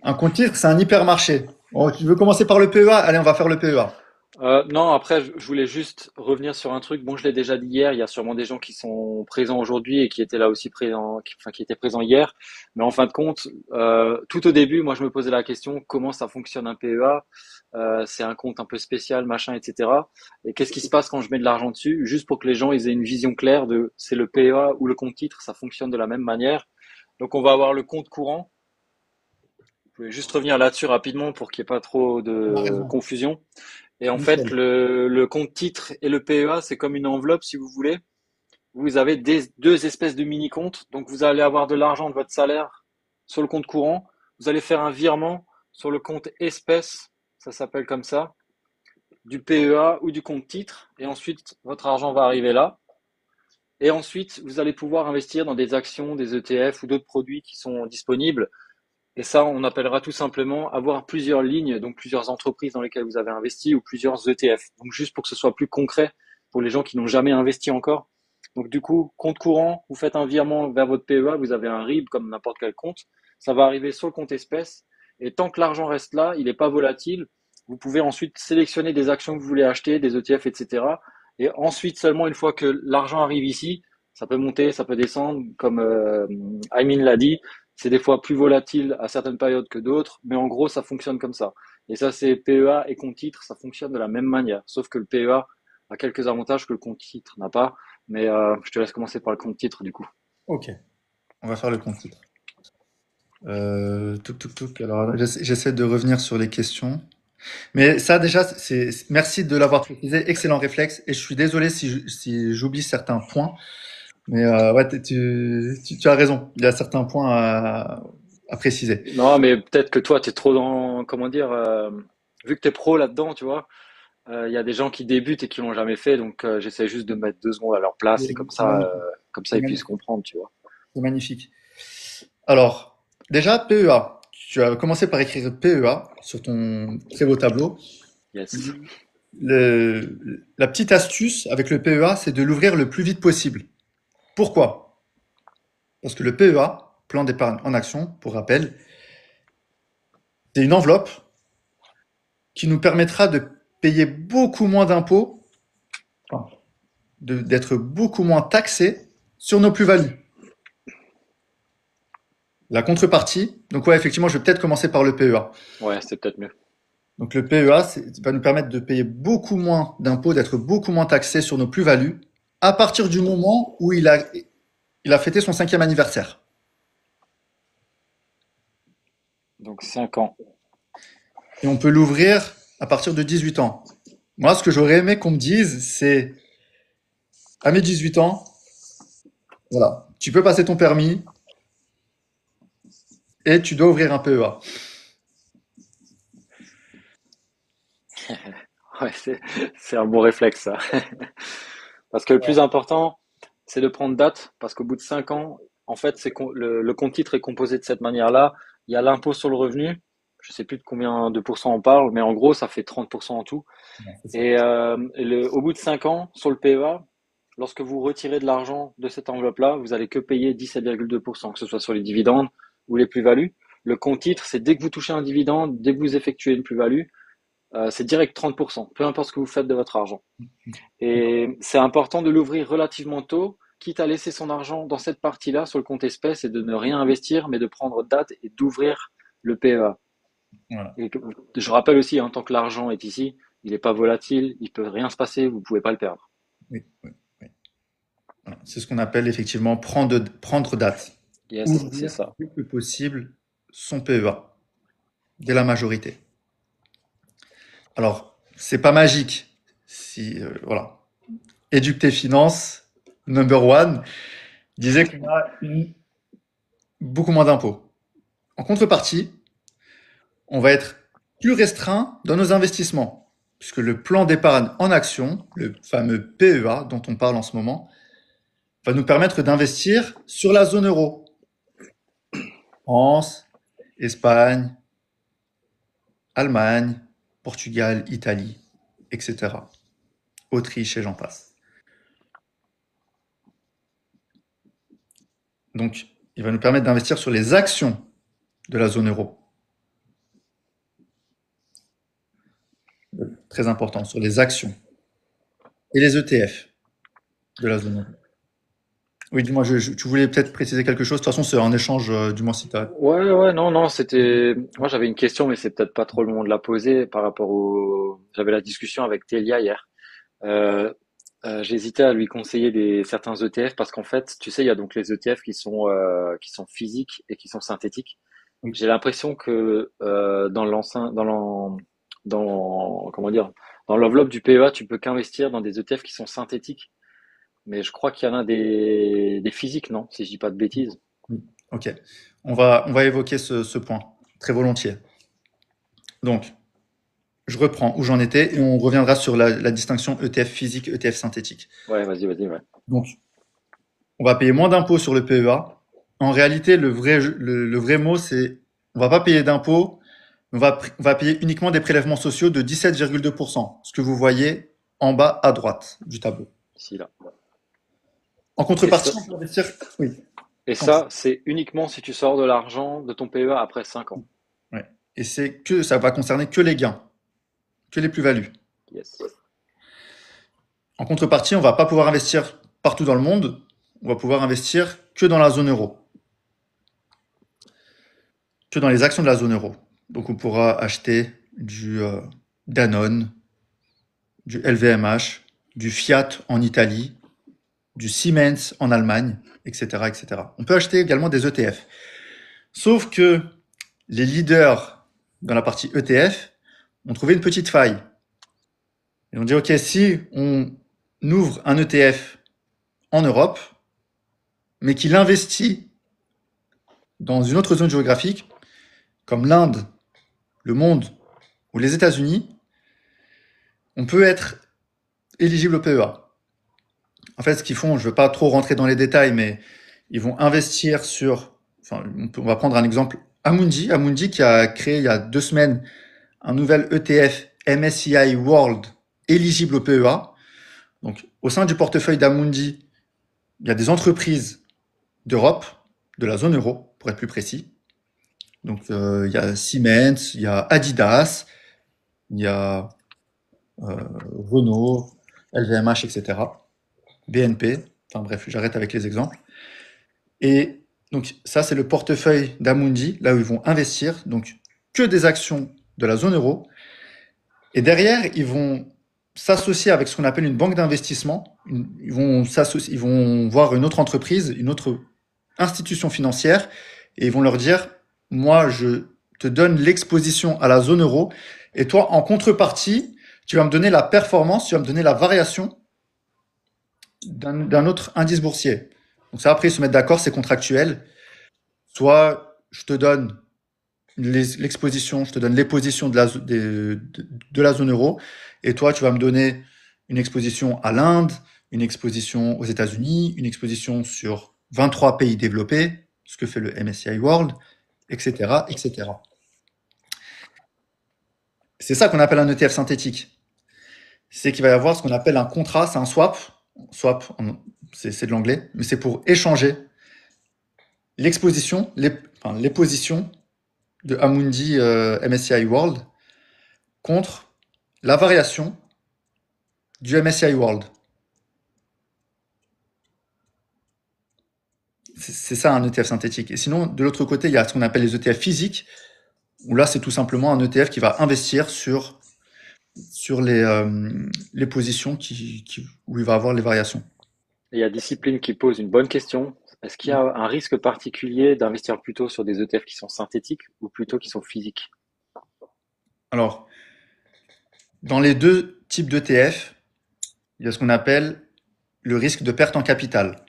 Speaker 2: Un compte titre, c'est un hypermarché. Bon, tu veux commencer par le PEA? Allez, on va faire le PEA.
Speaker 3: non, après, je voulais juste revenir sur un truc. Bon, je l'ai déjà dit hier. Il y a sûrement des gens qui sont présents aujourd'hui et qui étaient là aussi présents, qui étaient présents hier. Mais en fin de compte, tout au début, moi, je me posais la question, comment ça fonctionne un PEA? C'est un compte un peu spécial, machin, etc. Et qu'est-ce qui se passe quand je mets de l'argent dessus? Juste pour que les gens ils aient une vision claire de c'est le PEA ou le compte titre, ça fonctionne de la même manière. Donc, on va avoir le compte courant. Je voulais juste revenir là-dessus rapidement pour qu'il n'y ait pas trop
Speaker 2: On a
Speaker 3: de
Speaker 2: raison.
Speaker 3: confusion. Et en fait,
Speaker 2: Nickel.
Speaker 3: le compte titre et le PEA, c'est comme une enveloppe, si vous voulez. Vous avez deux espèces de mini-comptes. Donc, vous allez avoir de l'argent de votre salaire sur le compte courant. Vous allez faire un virement sur le compte espèce, ça s'appelle comme ça, du PEA ou du compte titre. Et ensuite, votre argent va arriver là. Et ensuite, vous allez pouvoir investir dans des actions, des ETF ou d'autres produits qui sont disponibles. Et ça, on appellera tout simplement avoir plusieurs lignes, donc plusieurs entreprises dans lesquelles vous avez investi ou plusieurs ETF. Donc juste pour que ce soit plus concret pour les gens qui n'ont jamais investi encore. Donc du coup, compte courant, vous faites un virement vers votre PEA, vous avez un RIB comme n'importe quel compte. Ça va arriver sur le compte espèce. Et tant que l'argent reste là, il n'est pas volatile, vous pouvez ensuite sélectionner des actions que vous voulez acheter, des ETF, etc. Et ensuite, seulement une fois que l'argent arrive ici, ça peut monter, ça peut descendre, comme Aymin l'a dit, c'est des fois plus volatile à certaines périodes que d'autres, mais en gros, ça fonctionne comme ça. Et ça, c'est PEA et compte titre, ça fonctionne de la même manière. Sauf que le PEA a quelques avantages que le compte titre n'a pas. Mais je te laisse commencer par le compte titre du coup.
Speaker 2: Ok, on va faire le compte titre. Alors, j'essaie de revenir sur les questions. Mais ça, déjà, merci de l'avoir précisé. Excellent réflexe. Et je suis désolé si j'oublie certains points. Mais ouais, tu as raison. Il y a certains points à préciser.
Speaker 3: Non, mais peut-être que toi, t'es trop dans, comment dire, vu que t'es pro là-dedans, tu vois, il y a des gens qui débutent et qui l'ont jamais fait, donc j'essaie juste de mettre 2 secondes à leur place et
Speaker 2: C'est magnifique.
Speaker 3: comme ça,
Speaker 2: C'est
Speaker 3: ils puissent
Speaker 2: magnifique.
Speaker 3: comprendre, tu vois.
Speaker 2: C'est magnifique. Alors, déjà, PEA. Tu as commencé par écrire PEA sur ton très beau tableau.
Speaker 3: Yes.
Speaker 2: La petite astuce avec le PEA, c'est de l'ouvrir le plus vite possible. Pourquoi? Parce que le PEA, plan d'épargne en action, pour rappel, c'est une enveloppe qui nous permettra de payer beaucoup moins d'impôts, enfin, d'être beaucoup moins taxés sur nos plus-values. La contrepartie, donc ouais, effectivement, je vais peut-être commencer par le PEA.
Speaker 3: Ouais, c'est peut-être mieux.
Speaker 2: Donc le PEA va nous permettre de payer beaucoup moins d'impôts, d'être beaucoup moins taxés sur nos plus-values à partir du moment où il a fêté son 5e anniversaire.
Speaker 3: Donc 5 ans.
Speaker 2: Et on peut l'ouvrir à partir de 18 ans. Moi, ce que j'aurais aimé qu'on me dise, c'est à mes 18 ans, voilà, tu peux passer ton permis et tu dois ouvrir un PEA.
Speaker 3: Ouais, c'est un bon réflexe, ça. Parce que le plus important, c'est de prendre date, parce qu'au bout de 5 ans, en fait, le compte titre est composé de cette manière-là. Il y a l'impôt sur le revenu. Je sais plus de combien de pourcents on parle, mais en gros, ça fait 30% en tout.
Speaker 2: C'est ça.
Speaker 3: Au bout de 5 ans, sur le PEA, lorsque vous retirez de l'argent de cette enveloppe-là, vous allez que payer 17,2%, que ce soit sur les dividendes ou les plus-values. Le compte titre, c'est dès que vous touchez un dividende, dès que vous effectuez une plus-value, c'est direct 30%, peu importe ce que vous faites de votre argent. Et c'est important de l'ouvrir relativement tôt, quitte à laisser son argent dans cette partie-là sur le compte espèce et de ne rien investir, mais de prendre date et d'ouvrir le PEA.
Speaker 2: Voilà.
Speaker 3: Et je rappelle aussi, hein, tant que l'argent est ici, il n'est pas volatile, il peut rien se passer, vous pouvez pas le perdre.
Speaker 2: Oui, oui, oui. Voilà. C'est ce qu'on appelle effectivement prendre date.
Speaker 3: Yes, c'est
Speaker 2: Ouvrir
Speaker 3: ça.
Speaker 2: le plus possible son PEA dès la majorité. Alors, c'est pas magique. Si, voilà. Éducter Finance, number one, disait qu'on a beaucoup moins d'impôts. En contrepartie, on va être plus restreint dans nos investissements, puisque le plan d'épargne en action, le fameux PEA dont on parle en ce moment, va nous permettre d'investir sur la zone euro. France, Espagne, Allemagne, Portugal, Italie, etc. Autriche et j'en passe. Donc, il va nous permettre d'investir sur les actions de la zone euro. Très important, sur les actions. Et les ETF de la zone euro. Oui, dis-moi, tu voulais peut-être préciser quelque chose. De toute façon, c'est un échange, du moins si tu as...
Speaker 3: Ouais, ouais, non, non, c'était. Moi, j'avais une question, mais c'est peut-être pas trop le moment de la poser par rapport au. J'avais la discussion avec Telia hier. Euh, J'hésitais à lui conseiller certains ETF parce qu'en fait, tu sais, il y a donc les ETF qui sont physiques et qui sont synthétiques.
Speaker 2: Oui.
Speaker 3: J'ai l'impression que comment dire, dans l'enveloppe du PEA, tu peux qu'investir dans des ETF qui sont synthétiques. Mais je crois qu'il y en a des physiques, non? Si je dis pas de bêtises.
Speaker 2: Oui. Ok. On va évoquer ce point très volontiers. Donc, je reprends où j'en étais et on reviendra sur la distinction ETF physique, ETF synthétique.
Speaker 3: Ouais, vas-y, vas-y, ouais.
Speaker 2: Donc, on va payer moins d'impôts sur le PEA. En réalité, le vrai mot, c'est on va pas payer d'impôts, on va payer uniquement des prélèvements sociaux de 17,2%, ce que vous voyez en bas à droite du tableau.
Speaker 3: Ici, là.
Speaker 2: En
Speaker 3: Et
Speaker 2: contrepartie,
Speaker 3: ça,
Speaker 2: on peut investir. Oui.
Speaker 3: et ça, c'est uniquement si tu sors de l'argent de ton PEA après 5 ans.
Speaker 2: Ouais. Et ça va concerner que les gains, que les plus-values.
Speaker 3: Yes.
Speaker 2: En contrepartie, on va pas pouvoir investir partout dans le monde. On va pouvoir investir que dans la zone euro, que dans les actions de la zone euro. Donc, on pourra acheter du Danone, du LVMH, du Fiat en Italie, du Siemens en Allemagne, etc., etc. On peut acheter également des ETF. Sauf que les leaders dans la partie ETF ont trouvé une petite faille. Ils ont dit, OK, si on ouvre un ETF en Europe, mais qu'il investit dans une autre zone géographique, comme l'Inde, le monde ou les États-Unis, on peut être éligible au PEA. En fait, ce qu'ils font, je ne veux pas trop rentrer dans les détails, mais ils vont investir sur, enfin, on va prendre un exemple, Amundi qui a créé il y a 2 semaines un nouvel ETF MSCI World éligible au PEA. Donc, au sein du portefeuille d'Amundi, il y a des entreprises d'Europe, de la zone euro, pour être plus précis. Donc, il y a Siemens, il y a Adidas, il y a Renault, LVMH, etc. BNP, enfin bref, j'arrête avec les exemples. Et donc, ça, c'est le portefeuille d'Amundi, là où ils vont investir, donc que des actions de la zone euro. Et derrière, ils vont s'associer avec ce qu'on appelle une banque d'investissement. Ils vont voir une autre entreprise, une autre institution financière, et ils vont leur dire, moi, je te donne l'exposition à la zone euro, et toi, en contrepartie, tu vas me donner la performance, tu vas me donner la variation d'un autre indice boursier. Donc ça, après, ils se mettent d'accord, c'est contractuel. Soit je te donne l'exposition, je te donne les positions de la zone euro, et toi, tu vas me donner une exposition à l'Inde, une exposition aux États-Unis, une exposition sur 23 pays développés, ce que fait le MSCI World, etc., etc. C'est ça qu'on appelle un ETF synthétique. C'est qu'il va y avoir ce qu'on appelle un contrat, c'est un swap. Swap, c'est de l'anglais, mais c'est pour échanger l'exposition, les positions de Amundi MSCI World contre la variation du MSCI World. C'est ça un ETF synthétique. Et sinon, de l'autre côté, il y a ce qu'on appelle les ETF physiques, où là, c'est tout simplement un ETF qui va investir sur les positions où il va avoir les variations.
Speaker 3: Et il y a Discipline qui pose une bonne question. Est-ce qu'il y a un risque particulier d'investir plutôt sur des ETF qui sont synthétiques ou plutôt qui sont physiques?
Speaker 2: Alors, dans les deux types d'ETF, il y a ce qu'on appelle le risque de perte en capital.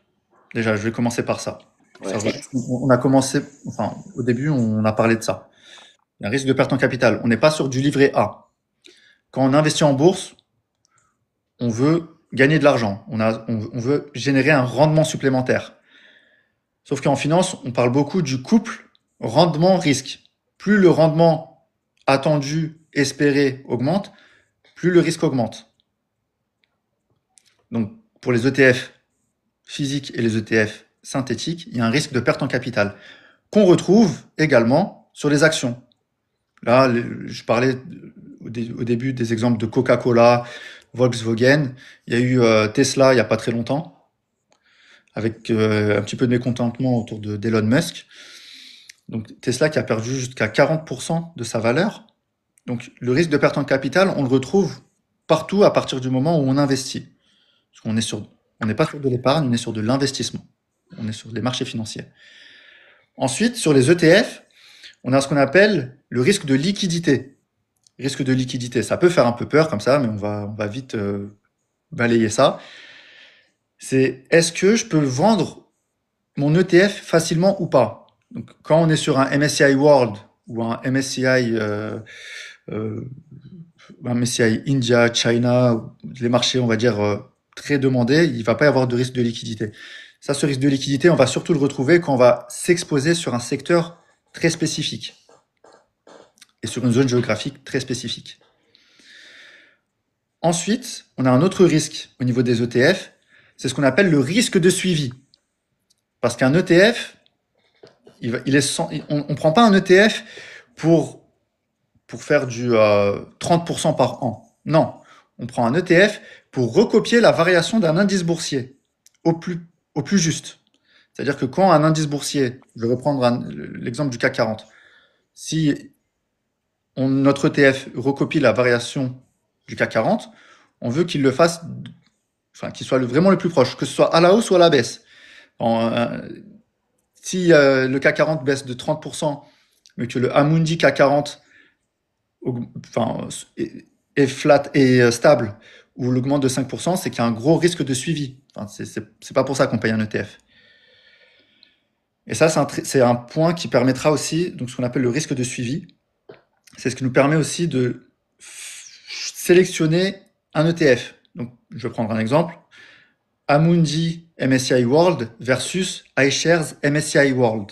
Speaker 2: Déjà, je vais commencer par ça.
Speaker 3: Ouais.
Speaker 2: On a commencé, enfin, au début, on a parlé de ça. Il y a un risque de perte en capital. On n'est pas sur du livret A. Quand on investit en bourse, on veut gagner de l'argent. On veut générer un rendement supplémentaire. Sauf qu'en finance, on parle beaucoup du couple rendement-risque. Plus le rendement attendu, espéré augmente, plus le risque augmente. Donc, pour les ETF physiques et les ETF synthétiques, il y a un risque de perte en capital qu'on retrouve également sur les actions. Là, je parlais au début des exemples de Coca-Cola, Volkswagen. Il y a eu Tesla il n'y a pas très longtemps, avec un petit peu de mécontentement autour d'Elon Musk. Donc Tesla qui a perdu jusqu'à 40% de sa valeur. Donc le risque de perte en capital, on le retrouve partout à partir du moment où on investit. Parce qu'on on n'est pas sur de l'épargne, on est sur de l'investissement. On est sur les marchés financiers. Ensuite, sur les ETF, on a ce qu'on appelle le risque de liquidité. Risque de liquidité, ça peut faire un peu peur comme ça, mais on va vite balayer ça. C'est est-ce que je peux vendre mon ETF facilement ou pas? Donc, quand on est sur un MSCI World ou un MSCI India, China, les marchés, on va dire, très demandés, il ne va pas y avoir de risque de liquidité. Ça, ce risque de liquidité, on va surtout le retrouver quand on va s'exposer sur un secteur très spécifique et sur une zone géographique très spécifique. Ensuite, on a un autre risque au niveau des ETF, c'est ce qu'on appelle le risque de suivi. Parce qu'un ETF, on ne prend pas un ETF pour faire du 30% par an. Non, on prend un ETF pour recopier la variation d'un indice boursier au plus juste. C'est-à-dire que quand un indice boursier, je vais reprendre l'exemple du CAC 40, si notre ETF recopie la variation du CAC 40, on veut qu'il le fasse, enfin qu'il soit vraiment le plus proche, que ce soit à la hausse ou à la baisse. Si le CAC 40 baisse de 30%, mais que le Amundi CAC 40 est flat et stable, ou l'augmente de 5%, c'est qu'il y a un gros risque de suivi. Enfin, c'est pas pour ça qu'on paye un ETF. Et ça, c'est un point qui permettra aussi, donc ce qu'on appelle le risque de suivi. C'est ce qui nous permet aussi de sélectionner un ETF. Donc, je vais prendre un exemple. Amundi MSCI World versus iShares MSCI World.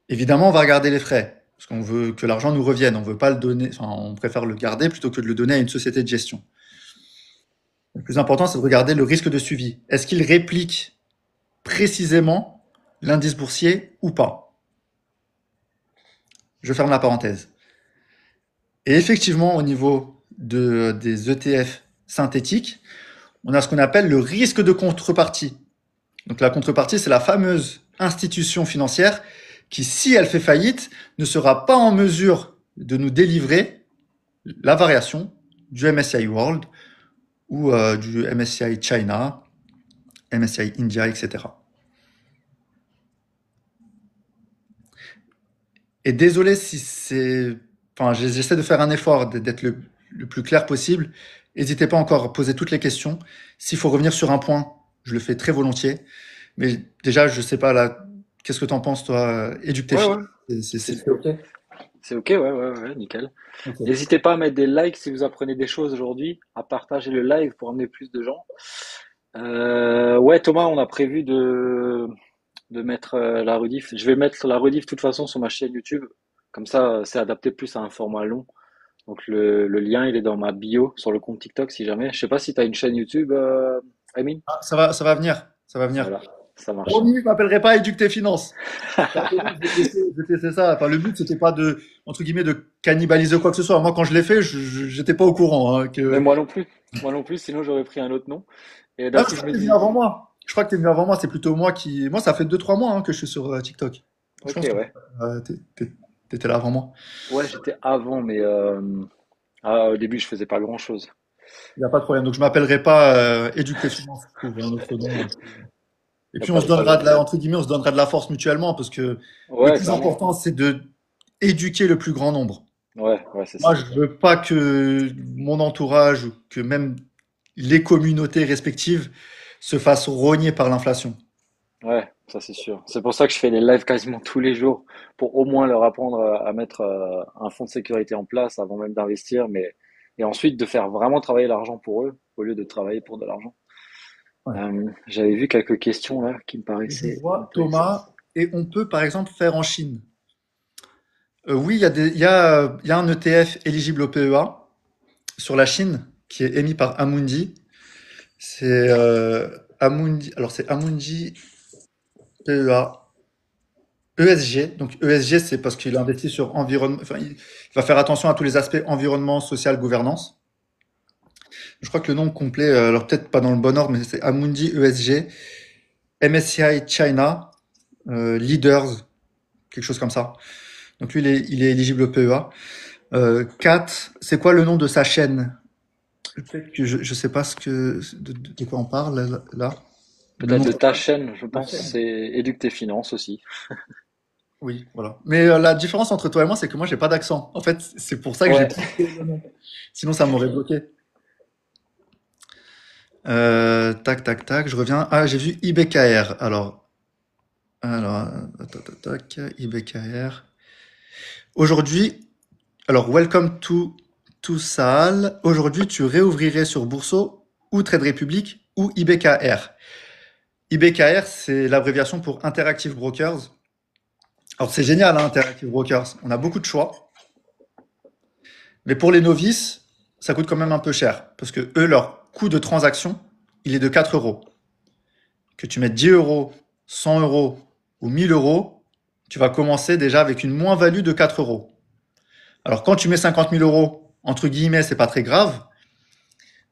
Speaker 2: Évidemment, on va regarder les frais, parce qu'on veut que l'argent nous revienne. On veut pas le donner, enfin, on préfère le garder plutôt que de le donner à une société de gestion. Le plus important, c'est de regarder le risque de suivi. Est-ce qu'il réplique précisément l'indice boursier ou pas? Je ferme la parenthèse. Et effectivement, au niveau des ETF synthétiques, on a ce qu'on appelle le risque de contrepartie. Donc la contrepartie, c'est la fameuse institution financière qui, si elle fait faillite, ne sera pas en mesure de nous délivrer la variation du MSCI World ou du MSCI China, MSCI India, etc. Et désolé si c'est... Enfin, j'essaie de faire un effort d'être le plus clair possible. N'hésitez pas encore à poser toutes les questions. S'il faut revenir sur un point, je le fais très volontiers. Mais déjà, je sais pas là, qu'est-ce que tu en penses, toi, éduque tes
Speaker 3: Ouais,
Speaker 2: filles.
Speaker 3: ouais. C'est
Speaker 2: C'est OK.
Speaker 3: c'est ok, ouais, ouais, ouais, nickel.
Speaker 2: Ok.
Speaker 3: N'hésitez pas à mettre des likes si vous apprenez des choses aujourd'hui, à partager le live pour emmener plus de gens. Ouais, Thomas, on a prévu de mettre la rediff. Je vais mettre la rediff de toute façon sur ma chaîne YouTube. Comme ça, c'est adapté plus à un format long. Donc le lien, il est dans ma bio sur le compte TikTok si jamais. Je sais pas si tu as une chaîne YouTube, Amine.
Speaker 2: Ah, ça va venir. Ça va venir.
Speaker 3: Voilà, ça marche.
Speaker 2: Promis, je m'appellerai pas éduque tes finances. Je vais tester ça. Enfin, le but, c'était pas de, entre guillemets, de cannibaliser quoi que ce soit. Moi, quand je l'ai fait, j'étais pas au courant, hein,
Speaker 3: Mais
Speaker 2: que...
Speaker 3: moi non plus. Moi non plus, sinon j'aurais pris un autre nom. Et d'un
Speaker 2: Ah,
Speaker 3: coup,
Speaker 2: je
Speaker 3: je
Speaker 2: crois
Speaker 3: me
Speaker 2: que t'es venu
Speaker 3: dis,
Speaker 2: avant moi. Je crois que t'es venu avant moi. C'est plutôt moi qui... Moi, ça fait 2 3 mois hein, que je suis sur TikTok. Je
Speaker 3: ok,
Speaker 2: pense que
Speaker 3: ouais.
Speaker 2: t'étais là avant moi.
Speaker 3: Ouais, j'étais avant, mais au début, je faisais pas grand-chose.
Speaker 2: Il n'y a pas de problème. Donc, je m'appellerai pas éduque tes finances. Je trouve un autre nom. Et
Speaker 3: Y a
Speaker 2: puis, on
Speaker 3: pas
Speaker 2: se
Speaker 3: de
Speaker 2: donnera
Speaker 3: problème.
Speaker 2: de la, entre guillemets, on se donnera de la force mutuellement parce que le
Speaker 3: Ouais,
Speaker 2: plus
Speaker 3: clairement.
Speaker 2: important, c'est de éduquer le plus grand nombre.
Speaker 3: Ouais, ouais, c'est
Speaker 2: Moi,
Speaker 3: ça.
Speaker 2: je veux pas que mon entourage ou que même les communautés respectives se fassent rogner par l'inflation.
Speaker 3: Ouais, ça c'est sûr. C'est pour ça que je fais des lives quasiment tous les jours pour au moins leur apprendre à mettre un fonds de sécurité en place avant même d'investir, mais et ensuite de faire vraiment travailler l'argent pour eux au lieu de travailler pour de l'argent.
Speaker 2: Ouais.
Speaker 3: J'avais vu quelques questions là qui me
Speaker 2: Et je
Speaker 3: paraissaient
Speaker 2: vois
Speaker 3: intéressantes.
Speaker 2: Thomas, et on peut par exemple faire en Chine. Oui, il y a un ETF éligible au PEA sur la Chine qui est émis par Amundi. C'est Amundi, alors c'est Amundi PEA ESG. Donc ESG, c'est parce qu'il investit sur environnement, enfin, il va faire attention à tous les aspects environnement, social, gouvernance. Je crois que le nom complet, alors peut-être pas dans le bon ordre, mais c'est Amundi ESG, MSCI China, Leaders, quelque chose comme ça. Donc lui, il est éligible au PEA. Kat, c'est quoi le nom de sa chaîne? Peut-être que je sais pas de quoi on parle là. Le
Speaker 3: Peut-être
Speaker 2: nom
Speaker 3: de
Speaker 2: de
Speaker 3: ta chaîne, je
Speaker 2: sa
Speaker 3: pense,
Speaker 2: chaîne.
Speaker 3: c'est Éduque tes finances aussi.
Speaker 2: Oui, voilà. Mais la différence entre toi et moi, c'est que moi, j'ai pas d'accent. En fait, c'est pour ça que j'ai
Speaker 3: Ouais,
Speaker 2: cliqué le nom. Sinon, ça m'aurait bloqué. Tac, tac, tac. Je reviens. Ah, j'ai vu IBKR. Alors, tac, tac, tac, IBKR. Aujourd'hui, alors, welcome to Sahal. Aujourd'hui, tu réouvrirais sur Bourseau ou Trade Republic ou IBKR. IBKR, c'est l'abréviation pour Interactive Brokers. Alors, c'est génial, hein, Interactive Brokers. On a beaucoup de choix. Mais pour les novices, ça coûte quand même un peu cher. Parce que eux, leur coût de transaction, il est de 4 euros. Que tu mettes 10 euros, 100 euros ou 1000 euros, tu vas commencer déjà avec une moins-value de 4 euros. Alors, quand tu mets 50 000 euros, entre guillemets, c'est pas très grave.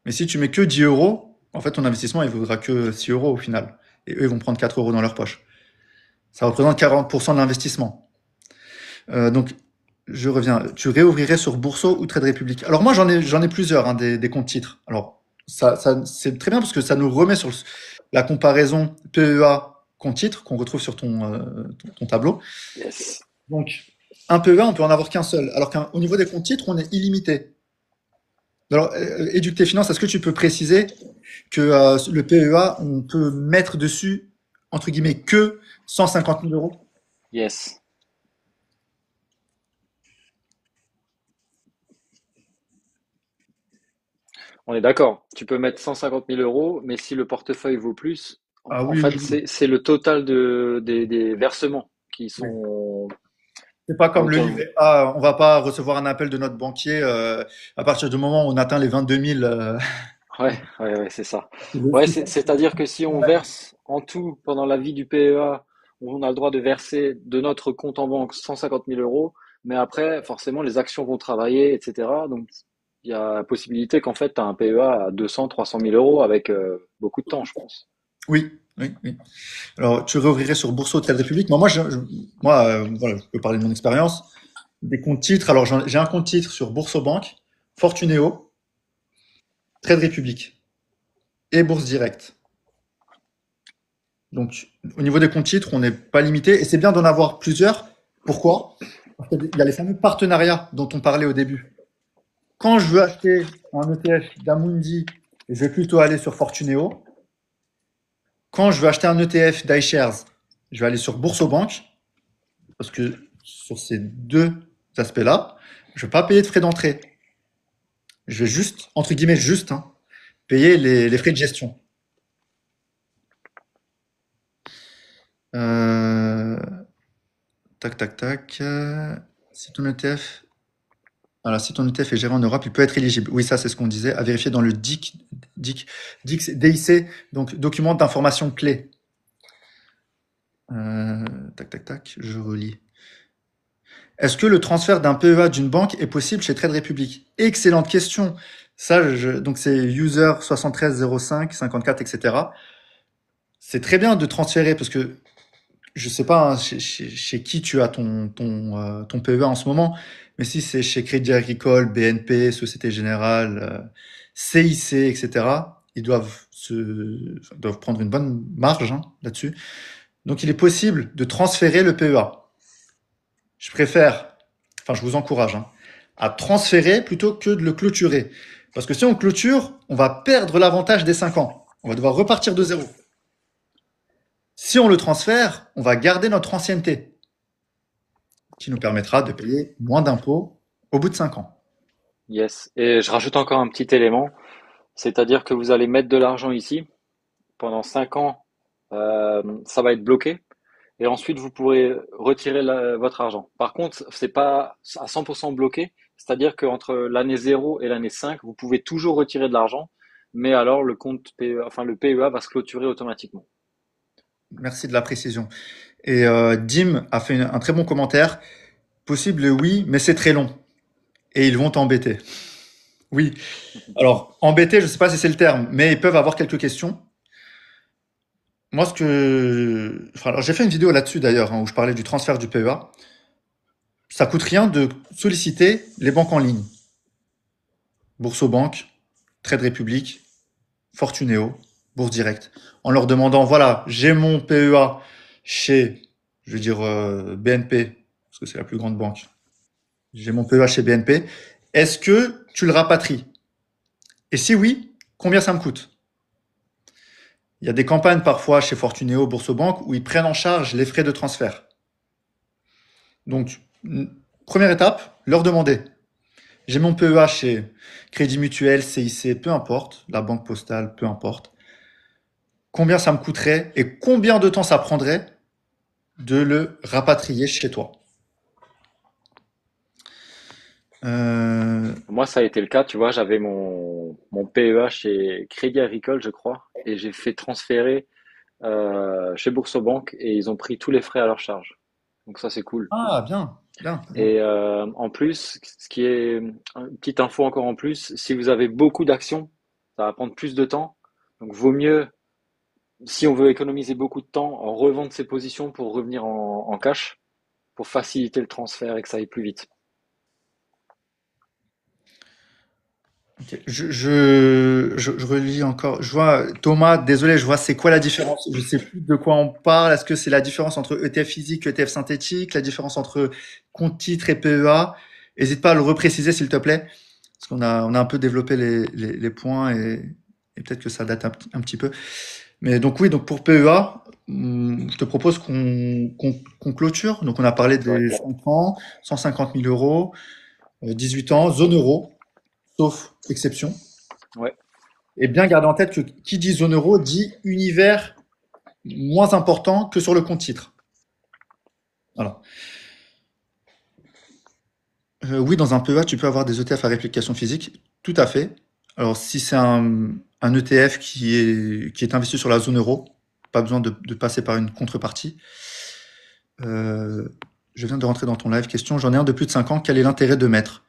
Speaker 2: Mais si tu mets que 10 euros, en fait, ton investissement, il vaudra que 6 euros au final. Et eux, ils vont prendre 4 euros dans leur poche. Ça représente 40% de l'investissement. Donc, je reviens. Tu réouvrirais sur Bourseau ou Trade Republic. Alors moi, j'en ai plusieurs, hein, des comptes titres. Alors, c'est très bien parce que ça nous remet sur la comparaison PEA compte titre qu'on retrouve sur ton tableau.
Speaker 3: yes.
Speaker 2: Donc, un PEA, on peut en avoir qu'un seul. Alors qu'au niveau des comptes titres, on est illimité. Alors, Éduque tes finances, est-ce que tu peux préciser que le PEA, on peut mettre dessus entre guillemets, que 150 000 euros?
Speaker 3: Yes. On est d'accord. Tu peux mettre 150 000 euros, mais si le portefeuille vaut plus,
Speaker 2: Ah
Speaker 3: en
Speaker 2: oui,
Speaker 3: fait,
Speaker 2: oui, oui.
Speaker 3: c'est le total des versements qui
Speaker 2: Oui.
Speaker 3: sont.
Speaker 2: C'est pas comme le
Speaker 3: Donc,
Speaker 2: livret A, on va pas recevoir un appel de notre banquier à partir du moment où on atteint les 22 000.
Speaker 3: ouais, c'est ça. Ouais, c'est-à-dire que si on verse en tout pendant la vie du PEA, on a le droit de verser de notre compte en banque 150 000 euros, mais après, forcément, les actions vont travailler, etc. Donc, il y a la possibilité qu'en fait, tu as un PEA à 200, 300 000 euros avec beaucoup de temps, je pense.
Speaker 2: Oui, oui, oui. Alors, tu réouvrirais sur Boursorama de Trade Republic. Voilà, je peux parler de mon expérience. Des comptes titres. Alors, j'ai un compte titre sur Boursobank, Fortuneo, Trade Republic et Bourse Direct. Donc, au niveau des comptes titres, on n'est pas limité et c'est bien d'en avoir plusieurs. Pourquoi? Parce qu'il y a les fameux partenariats dont on parlait au début. Quand je veux acheter un ETF d'Amundi, je vais plutôt aller sur Fortuneo. Quand je veux acheter un ETF d'iShares, je vais aller sur Boursobank parce que sur ces deux aspects-là, je ne vais pas payer de frais d'entrée. Je vais juste, entre guillemets, juste payer les frais de gestion. Euh, tac, tac, tac. Si ton ETF, voilà, si ton ETF est géré en Europe, il peut être éligible. Oui, ça, c'est ce qu'on disait. À vérifier dans le DIC, donc document d'information clé. Tac, tac, tac. Je relis. Est-ce que le transfert d'un PEA d'une banque est possible chez Trade Republic? Excellente question. Ça, donc c'est user 7305 54, etc. C'est très bien de transférer parce que je sais pas chez qui tu as ton PEA en ce moment, mais si c'est chez Crédit Agricole, BNP, Société Générale, CIC, etc., doivent prendre une bonne marge là-dessus. Donc il est possible de transférer le PEA. Je préfère, enfin je vous encourage à transférer plutôt que de le clôturer. Parce que si on clôture, on va perdre l'avantage des 5 ans. On va devoir repartir de zéro. Si on le transfère, on va garder notre ancienneté, qui nous permettra de payer moins d'impôts au bout de 5 ans.
Speaker 3: Yes. Et je rajoute encore un petit élément, c'est-à-dire que vous allez mettre de l'argent ici. Pendant 5 ans, ça va être bloqué. Et ensuite, vous pourrez retirer votre argent. Par contre, c'est pas à 100% bloqué. C'est-à-dire qu'entre l'année 0 et l'année 5, vous pouvez toujours retirer de l'argent. Mais alors, le compte PEA, enfin, le PEA va se clôturer automatiquement.
Speaker 2: Merci de la précision. Et Dim a fait un très bon commentaire. Possible, oui, mais c'est très long. Et ils vont t'embêter. Oui. Alors, embêter, je ne sais pas si c'est le terme, mais ils peuvent avoir quelques questions. Moi, alors, j'ai fait une vidéo là-dessus d'ailleurs, où je parlais du transfert du PEA. Ça coûte rien de solliciter les banques en ligne. Boursobank, Trade Republic, Fortuneo, Bourse Direct. En leur demandant, voilà, j'ai mon PEA chez, je veux dire, BNP, parce que c'est la plus grande banque. J'ai mon PEA chez BNP. Est-ce que tu le rapatries? Et si oui, combien ça me coûte? Il y a des campagnes parfois chez Fortuneo, Boursobank, où ils prennent en charge les frais de transfert. Donc, première étape, leur demander. J'ai mon PEA chez Crédit Mutuel, CIC, peu importe, la banque postale, peu importe. Combien ça me coûterait et combien de temps ça prendrait de le rapatrier chez toi? Euh,
Speaker 3: Moi, ça a été le cas. Tu vois, j'avais mon PEA chez Crédit Agricole, je crois, et j'ai fait transférer chez Boursobank et ils ont pris tous les frais à leur charge. Donc ça, c'est cool.
Speaker 2: Ah, bien, bien, bien.
Speaker 3: Et en plus, ce qui est une petite info encore en plus, si vous avez beaucoup d'actions, ça va prendre plus de temps. Donc vaut mieux, si on veut économiser beaucoup de temps, en revendre ses positions pour revenir en cash, pour faciliter le transfert et que ça aille plus vite.
Speaker 2: Ok. Je relis encore. Je vois, Thomas, désolé, je vois c'est quoi la différence? Je sais plus de quoi on parle. Est-ce que c'est la différence entre ETF physique, ETF synthétique, la différence entre compte titre et PEA? N'hésite pas à le repréciser, s'il te plaît. Parce on a un peu développé les points et peut-être que ça date un petit peu. Mais donc oui, donc pour PEA, Je te propose qu'on clôture. Donc, on a parlé
Speaker 3: Ouais,
Speaker 2: des 5 ans, 150 000 euros, 18 ans, zone euro, sauf exception.
Speaker 3: ouais.
Speaker 2: Et bien garder en tête que qui dit zone euro dit univers moins important que sur le compte titre. Voilà. Oui, dans un PEA, tu peux avoir des ETF à réplication physique. Tout à fait. Alors, si c'est un ETF qui est investi sur la zone euro, pas besoin de passer par une contrepartie. Euh, je viens de rentrer dans ton live. Question, j'en ai un de plus de 5 ans. Quel est l'intérêt de mettre?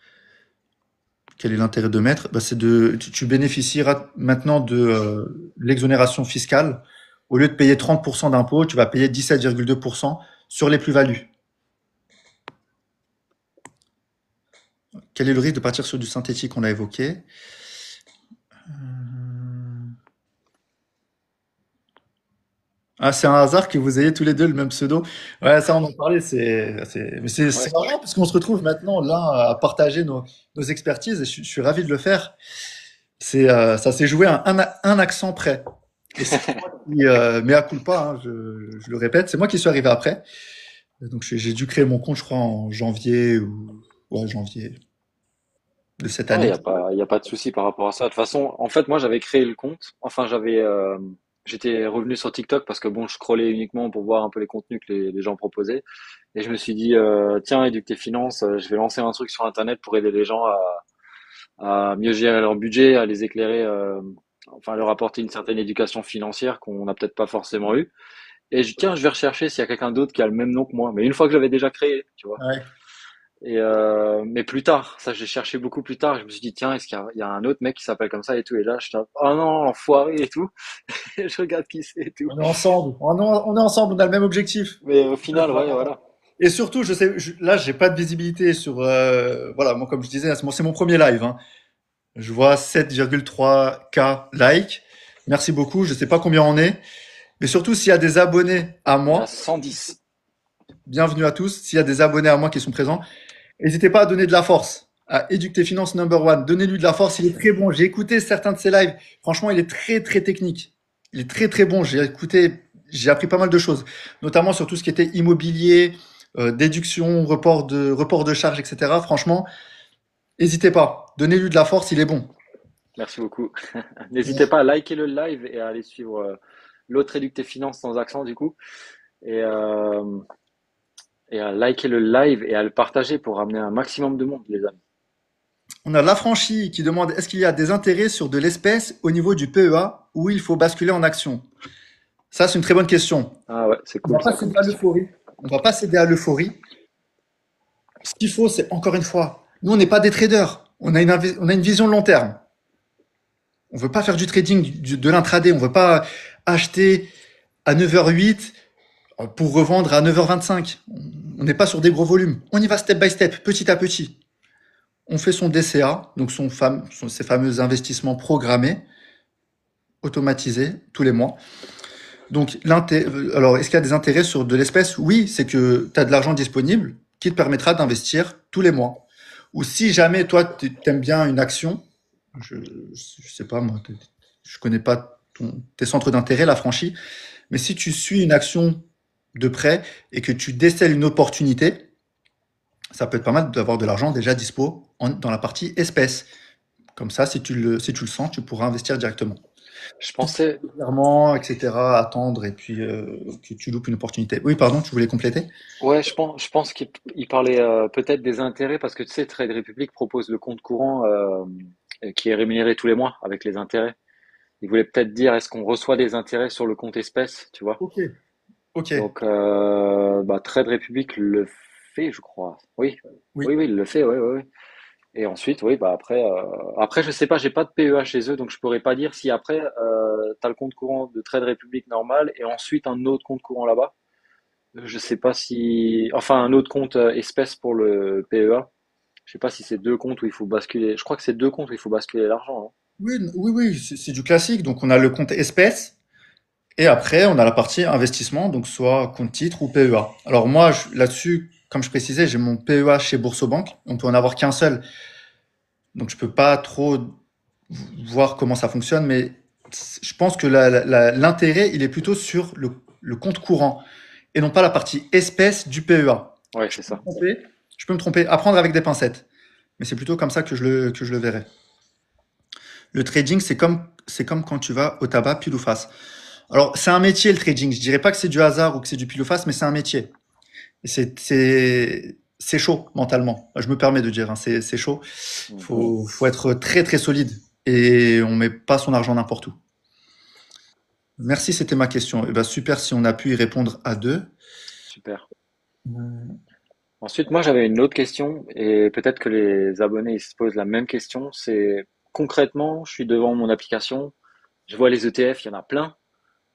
Speaker 2: Quel est l'intérêt de mettre? Bah, tu bénéficieras maintenant de l'exonération fiscale. Au lieu de payer 30% d'impôts, tu vas payer 17,2% sur les plus-values. Quel est le risque de partir sur du synthétique? On l'a évoqué. Ah, c'est un hasard que vous ayez tous les deux le même pseudo. Ouais, ça, on en parlait. Mais c'est
Speaker 3: Ouais.
Speaker 2: marrant parce qu'on se retrouve maintenant là à partager nos expertises et je suis ravi de le faire. Ça s'est joué à un accent près. Et c'est moi qui, mea culpa, hein, je le répète, c'est moi qui suis arrivé après. Donc j'ai dû créer mon compte, je crois, en janvier ou ouais, janvier de cette
Speaker 3: Ouais,
Speaker 2: année.
Speaker 3: y a pas de souci par rapport à ça. De toute façon, en fait, moi, j'avais créé le compte. Enfin, j'étais revenu sur TikTok parce que bon, je scrollais uniquement pour voir un peu les contenus que les gens proposaient. Et je me suis dit, tiens, éduque tes finances, je vais lancer un truc sur Internet pour aider les gens à mieux gérer leur budget, à les éclairer, enfin, leur apporter une certaine éducation financière qu'on n'a peut-être pas forcément eu. Et tiens, je vais rechercher s'il y a quelqu'un d'autre qui a le même nom que moi. Mais une fois que j'avais déjà créé, tu vois.
Speaker 2: Ouais.
Speaker 3: Et mais plus tard, ça j'ai cherché beaucoup plus tard. Je me suis dit tiens, est-ce il y a un autre mec qui s'appelle comme ça et tout. Et là, je tape oh non, l'enfoiré et tout. Et je regarde qui c'est et tout.
Speaker 2: On est ensemble. On est ensemble, on a le même objectif.
Speaker 3: Mais au final, ouais, voilà.
Speaker 2: Et surtout, je sais, là, j'ai pas de visibilité sur. Voilà, moi, comme je disais, c'est mon premier live, hein. Je vois 7,3K likes. Merci beaucoup. Je sais pas combien on est. Mais surtout, s'il y a des abonnés à
Speaker 3: On est à
Speaker 2: moi,
Speaker 3: 110.
Speaker 2: bienvenue à tous. S'il y a des abonnés à moi qui sont présents, n'hésitez pas à donner de la force. À Éduque tes finances number one. Donnez-lui de la force. Il est très bon. J'ai écouté certains de ses lives. Franchement, il est très, très technique. Il est très, très bon. J'ai appris pas mal de choses. Notamment sur tout ce qui était immobilier, déduction, report de charges, etc. Franchement, n'hésitez pas. Donnez-lui de la force. Il est bon.
Speaker 3: Merci beaucoup. N'hésitez pas à liker le live et à aller suivre l'autre Éduque tes finances sans accent du coup. Et, euh, et à liker le live et à le partager pour ramener un maximum de monde, les amis.
Speaker 2: On a l'affranchi qui demande est-ce qu'il y a des intérêts sur de l'espèce au niveau du PEA ou il faut basculer en action? Ça, c'est une très bonne question.
Speaker 3: Ah ouais, c'est
Speaker 2: On va
Speaker 3: cool
Speaker 2: pas
Speaker 3: ça comme
Speaker 2: céder à
Speaker 3: question.
Speaker 2: l'euphorie. On va pas céder à l'euphorie. Ce qu'il faut, c'est encore une fois, nous, on n'est pas des traders. On a une vision de long terme. On veut pas faire du trading, de l'intraday. On veut pas acheter à 9h08 pour revendre à 9h25. On n'est pas sur des gros volumes. On y va step by step, petit à petit. On fait son DCA, donc ses fameux investissements programmés, automatisés tous les mois. Donc, alors, est-ce qu'il y a des intérêts sur de l'espèce? Oui, c'est que tu as de l'argent disponible qui te permettra d'investir tous les mois. Ou si jamais toi, tu aimes bien une action, je sais pas moi, je connais pas tes centres d'intérêt, la franchise, mais si tu suis une action de près et que tu décèles une opportunité, ça peut être pas mal d'avoir de l'argent déjà dispo dans la partie espèce. Comme ça, si tu le sens, tu pourras investir directement.
Speaker 3: Je pensais,
Speaker 2: Clairement, etc., attendre et puis que tu loupes une opportunité. Oui, pardon, tu voulais compléter?
Speaker 3: ouais, je pense qu'il parlait peut-être des intérêts parce que tu sais, Trade Republic propose le compte courant qui est rémunéré tous les mois avec les intérêts. Il voulait peut-être dire est-ce qu'on reçoit des intérêts sur le compte espèce, tu vois?
Speaker 2: Ok, ok,
Speaker 3: Donc, bah, Trade Republic le fait, je crois. Oui,
Speaker 2: oui.
Speaker 3: oui, il le fait, oui, oui, oui. Et ensuite, oui, bah après, je sais pas, j'ai pas de PEA chez eux, donc je pourrais pas dire si après, t'as le compte courant de Trade Republic normal et ensuite un autre compte courant là-bas. Je sais pas si, enfin, un autre compte espèce pour le PEA. Je sais pas si c'est deux comptes où il faut basculer. Je crois que c'est deux comptes où il faut basculer l'argent, hein.
Speaker 2: Oui, oui, oui, c'est du classique. Donc, on a le compte espèce et après, on a la partie investissement, donc soit compte titre ou PEA. Alors, moi, là-dessus, comme je précisais, j'ai mon PEA chez Boursobank. On peut en avoir qu'un seul. Donc, je peux pas trop voir comment ça fonctionne, mais je pense que l'intérêt, il est plutôt sur le compte courant et non pas la partie espèce du PEA.
Speaker 3: Ouais, c'est ça.
Speaker 2: Je peux me tromper, apprendre avec des pincettes. Mais c'est plutôt comme ça que je le verrai. Le trading, c'est comme quand tu vas au tabac pile ou face. Alors, c'est un métier le trading. Je dirais pas que c'est du hasard ou que c'est du pile ou face, mais c'est un métier. Et c'est chaud mentalement. Je me permets de dire, hein, c'est chaud. Faut être très très solide et on met pas son argent n'importe où. Merci, c'était ma question. Et ben super si on a pu y répondre à deux.
Speaker 3: Super. Ensuite, moi, j'avais une autre question et peut-être que les abonnés ils se posent la même question. C'est concrètement, je suis devant mon application, je vois les ETF, il y en a plein.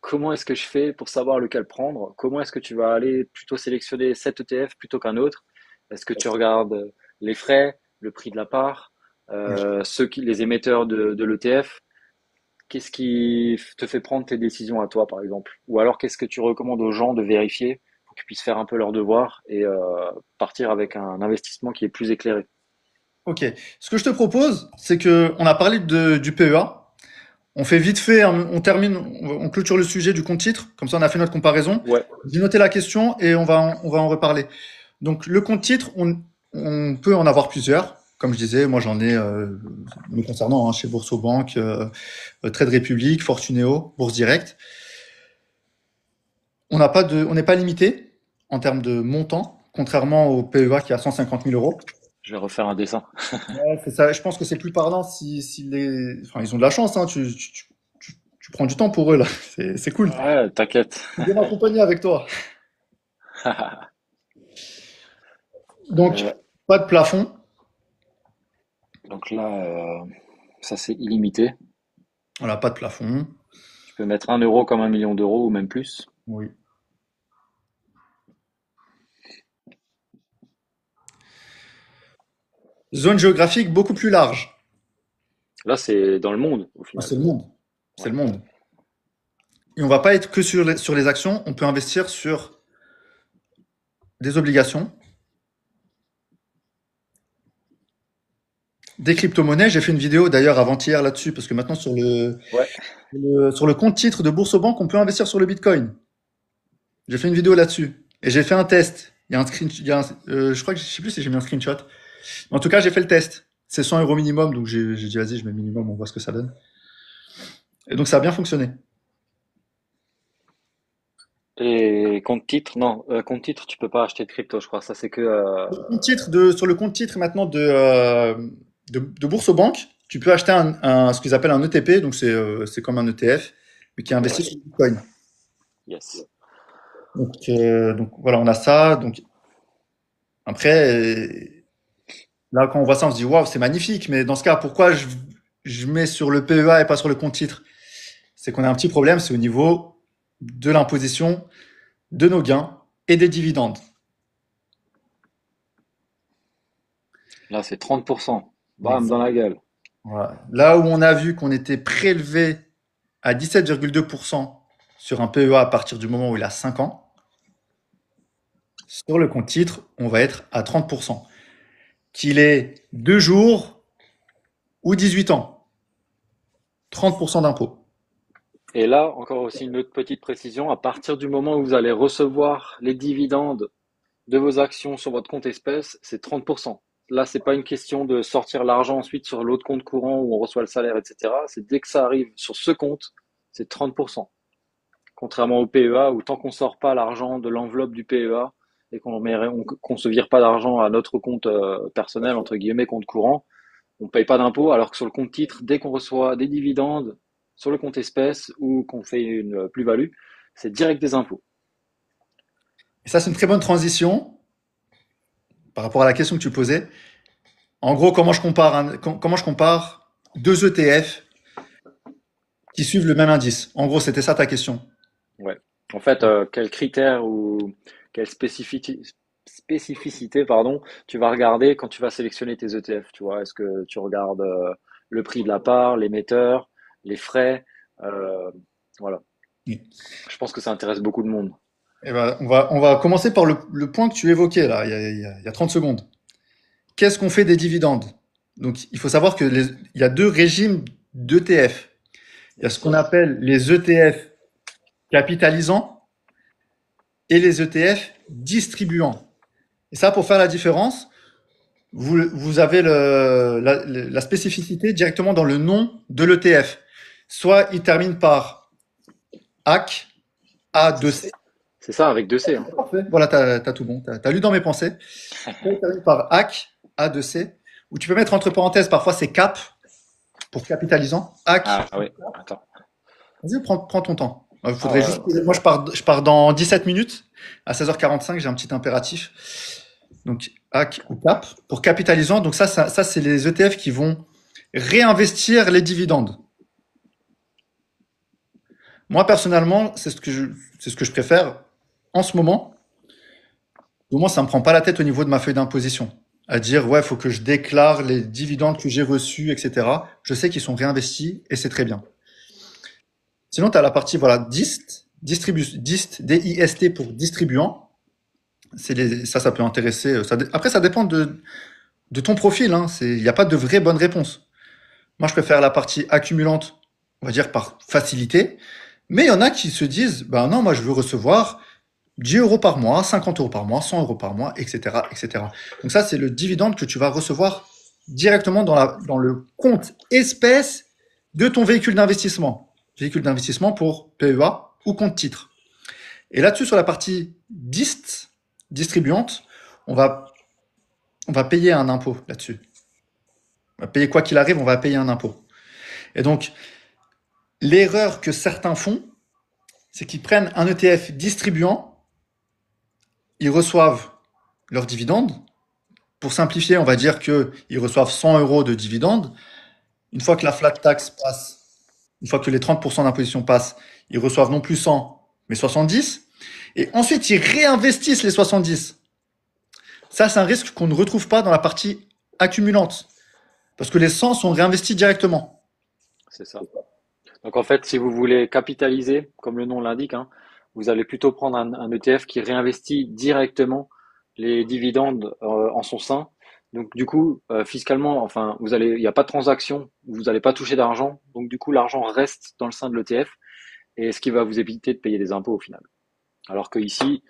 Speaker 3: Comment est-ce que je fais pour savoir lequel prendre? Comment est-ce que tu vas aller plutôt sélectionner cet ETF plutôt qu'un autre? Est-ce que tu regardes les frais, le prix de la part, les émetteurs de l'ETF? Qu'est-ce qui te fait prendre tes décisions à toi, par exemple? Ou alors, qu'est-ce que tu recommandes aux gens de vérifier pour qu'ils puissent faire un peu leur devoir et partir avec un investissement qui est plus éclairé?
Speaker 2: Ok. Ce que je te propose, c'est que on a parlé du PEA. On fait vite fait, on termine, on clôture le sujet du compte titre. Comme ça, on a fait notre comparaison.
Speaker 3: Ouais,
Speaker 2: J'ai noté la question et on va en reparler. Donc, le compte titre, on peut en avoir plusieurs. Comme je disais, moi j'en ai, me concernant, hein, chez Boursorama, Trade Republic, Fortuneo, Bourse Direct. On n'est pas limité en termes de montant, contrairement au PEA qui est à 150 000 euros.
Speaker 3: je vais refaire un dessin.
Speaker 2: Ouais, c'est ça. Je pense que c'est plus parlant enfin, ils ont de la chance, hein. Tu prends du temps pour eux, là. C'est cool.
Speaker 3: Ouais, t'inquiète.
Speaker 2: Bien accompagné avec toi. Donc,
Speaker 3: Euh,
Speaker 2: pas de plafond.
Speaker 3: donc là, ça c'est illimité.
Speaker 2: Voilà, pas de plafond.
Speaker 3: Tu peux mettre 1 euro comme 1 million d'euros ou même plus.
Speaker 2: Oui. Zone géographique beaucoup plus large.
Speaker 3: Là, c'est dans le monde, au
Speaker 2: Ah,
Speaker 3: final.
Speaker 2: c'est le monde. C'est
Speaker 3: Ouais.
Speaker 2: le monde. Et on va pas être que sur les actions. On peut investir sur des obligations, des crypto-monnaies. J'ai fait une vidéo d'ailleurs avant-hier là-dessus parce que maintenant
Speaker 3: Ouais.
Speaker 2: sur le compte titre de Boursorama, on peut investir sur le Bitcoin. J'ai fait une vidéo là-dessus et j'ai fait un test. Il y a un screen, il y a je crois que je sais plus si j'ai mis un screenshot. Mais en tout cas, j'ai fait le test. C'est 100 euros minimum, donc j'ai dit vas-y, je mets minimum, on voit ce que ça donne. Et donc ça a bien fonctionné.
Speaker 3: Et compte titre, non, compte titre, tu peux pas acheter de crypto, je crois. Ça, c'est que.
Speaker 2: Sur le compte titre maintenant de Boursorama, tu peux acheter ce qu'ils appellent un ETP, donc c'est comme un ETF, mais qui est investi
Speaker 3: Ouais.
Speaker 2: sur le Bitcoin.
Speaker 3: Yes.
Speaker 2: Donc voilà, on a ça. Donc après, là quand on voit ça, on se dit waouh, c'est magnifique. Mais dans ce cas, pourquoi je mets sur le PEA et pas sur le compte titre? C'est qu'on a un petit problème, c'est au niveau de l'imposition de nos gains et des dividendes.
Speaker 3: Là, c'est 30%. Bam, dans la gueule.
Speaker 2: Voilà. Là où on a vu qu'on était prélevé à 17,2% sur un PEA à partir du moment où il a 5 ans, sur le compte titre, on va être à 30%. Qu'il ait 2 jours ou 18 ans, 30% d'impôt.
Speaker 3: Et là, encore aussi une autre petite précision. À partir du moment où vous allez recevoir les dividendes de vos actions sur votre compte espèce, c'est 30%. Là, c'est pas une question de sortir l'argent ensuite sur l'autre compte courant où on reçoit le salaire, etc. C'est dès que ça arrive sur ce compte, c'est 30%. Contrairement au PEA où tant qu'on sort pas l'argent de l'enveloppe du PEA et qu'on se vire pas d'argent à notre compte personnel, entre guillemets, compte courant, on paye pas d'impôt, alors que sur le compte titre, dès qu'on reçoit des dividendes sur le compte espèce ou qu'on fait une plus-value, c'est direct des impôts.
Speaker 2: Et ça, c'est une très bonne transition par rapport à la question que tu posais. En gros, comment je compare deux ETF qui suivent le même indice? En gros, c'était ça ta question.
Speaker 3: Ouais. En fait, quels critères ou quelle spécificité, pardon, tu vas regarder quand tu vas sélectionner tes ETF, tu vois? Est-ce que tu regardes le prix de la part, l'émetteur, les frais, euh, voilà. Je pense que ça intéresse beaucoup de monde.
Speaker 2: Eh ben, on va commencer par le point que tu évoquais là, il y a 30 secondes. Qu'est-ce qu'on fait des dividendes? Donc, il faut savoir il y a deux régimes d'ETF. Il y a ce qu'on appelle les ETF capitalisants et les ETF distribuants. Et ça, pour faire la différence, vous avez la spécificité directement dans le nom de l'ETF. Soit il termine par AC, A2C.
Speaker 3: C'est ça, avec deux C. Hein.
Speaker 2: Parfait. Voilà, t'as tout bon. T'as lu dans mes pensées. Soit il termine par AC, A2C. Ou tu peux mettre entre parenthèses, parfois c'est CAP, pour capitalisant. AC.
Speaker 3: Ah oui, attends.
Speaker 2: Vas-y, prends ton temps. Il
Speaker 3: Ah
Speaker 2: faudrait
Speaker 3: ouais,
Speaker 2: juste.
Speaker 3: ouais.
Speaker 2: Moi, je pars dans 17 minutes. À 16h45, j'ai un petit impératif. Donc, AC ou CAP. Pour capitalisant, donc ça c'est les ETF qui vont réinvestir les dividendes. Moi, personnellement, c'est ce que je préfère en ce moment. Au moins, ça me prend pas la tête au niveau de ma feuille d'imposition. À dire, ouais, il faut que je déclare les dividendes que j'ai reçus, etc. Je sais qu'ils sont réinvestis et c'est très bien. Sinon, tu as la partie, voilà, DIST, D-I-S-T pour distribuant. Ça peut intéresser. Après, ça dépend de ton profil. Hein. Il n'y a pas de vraie bonne réponse. Moi, je préfère la partie accumulante, on va dire par facilité. Mais il y en a qui se disent, ben non, moi, je veux recevoir 10 euros par mois, 50 euros par mois, 100 euros par mois, etc., etc. Donc ça, c'est le dividende que tu vas recevoir directement dans le compte espèce de ton véhicule d'investissement. Véhicule d'investissement pour PEA ou compte titre. Et là-dessus, sur la partie distribuante, on va payer un impôt là-dessus. On va payer quoi qu'il arrive, on va payer un impôt. Et donc, l'erreur que certains font, c'est qu'ils prennent un ETF distribuant, ils reçoivent leurs dividendes. Pour simplifier, on va dire qu'ils reçoivent 100 euros de dividendes. Une fois que la flat tax passe, une fois que les 30% d'imposition passent, ils reçoivent non plus 100, mais 70. Et ensuite, ils réinvestissent les 70. Ça, c'est un risque qu'on ne retrouve pas dans la partie accumulante. Parce que les 100 sont réinvestis directement.
Speaker 3: C'est ça. Donc en fait, si vous voulez capitaliser, comme le nom l'indique, hein, vous allez plutôt prendre un ETF qui réinvestit directement les dividendes en son sein. Donc du coup, fiscalement, enfin, il n'y a pas de transaction, vous n'allez pas toucher d'argent. Donc du coup, l'argent reste dans le sein de l'ETF et ce qui va vous éviter de payer des impôts au final. Alors que ici,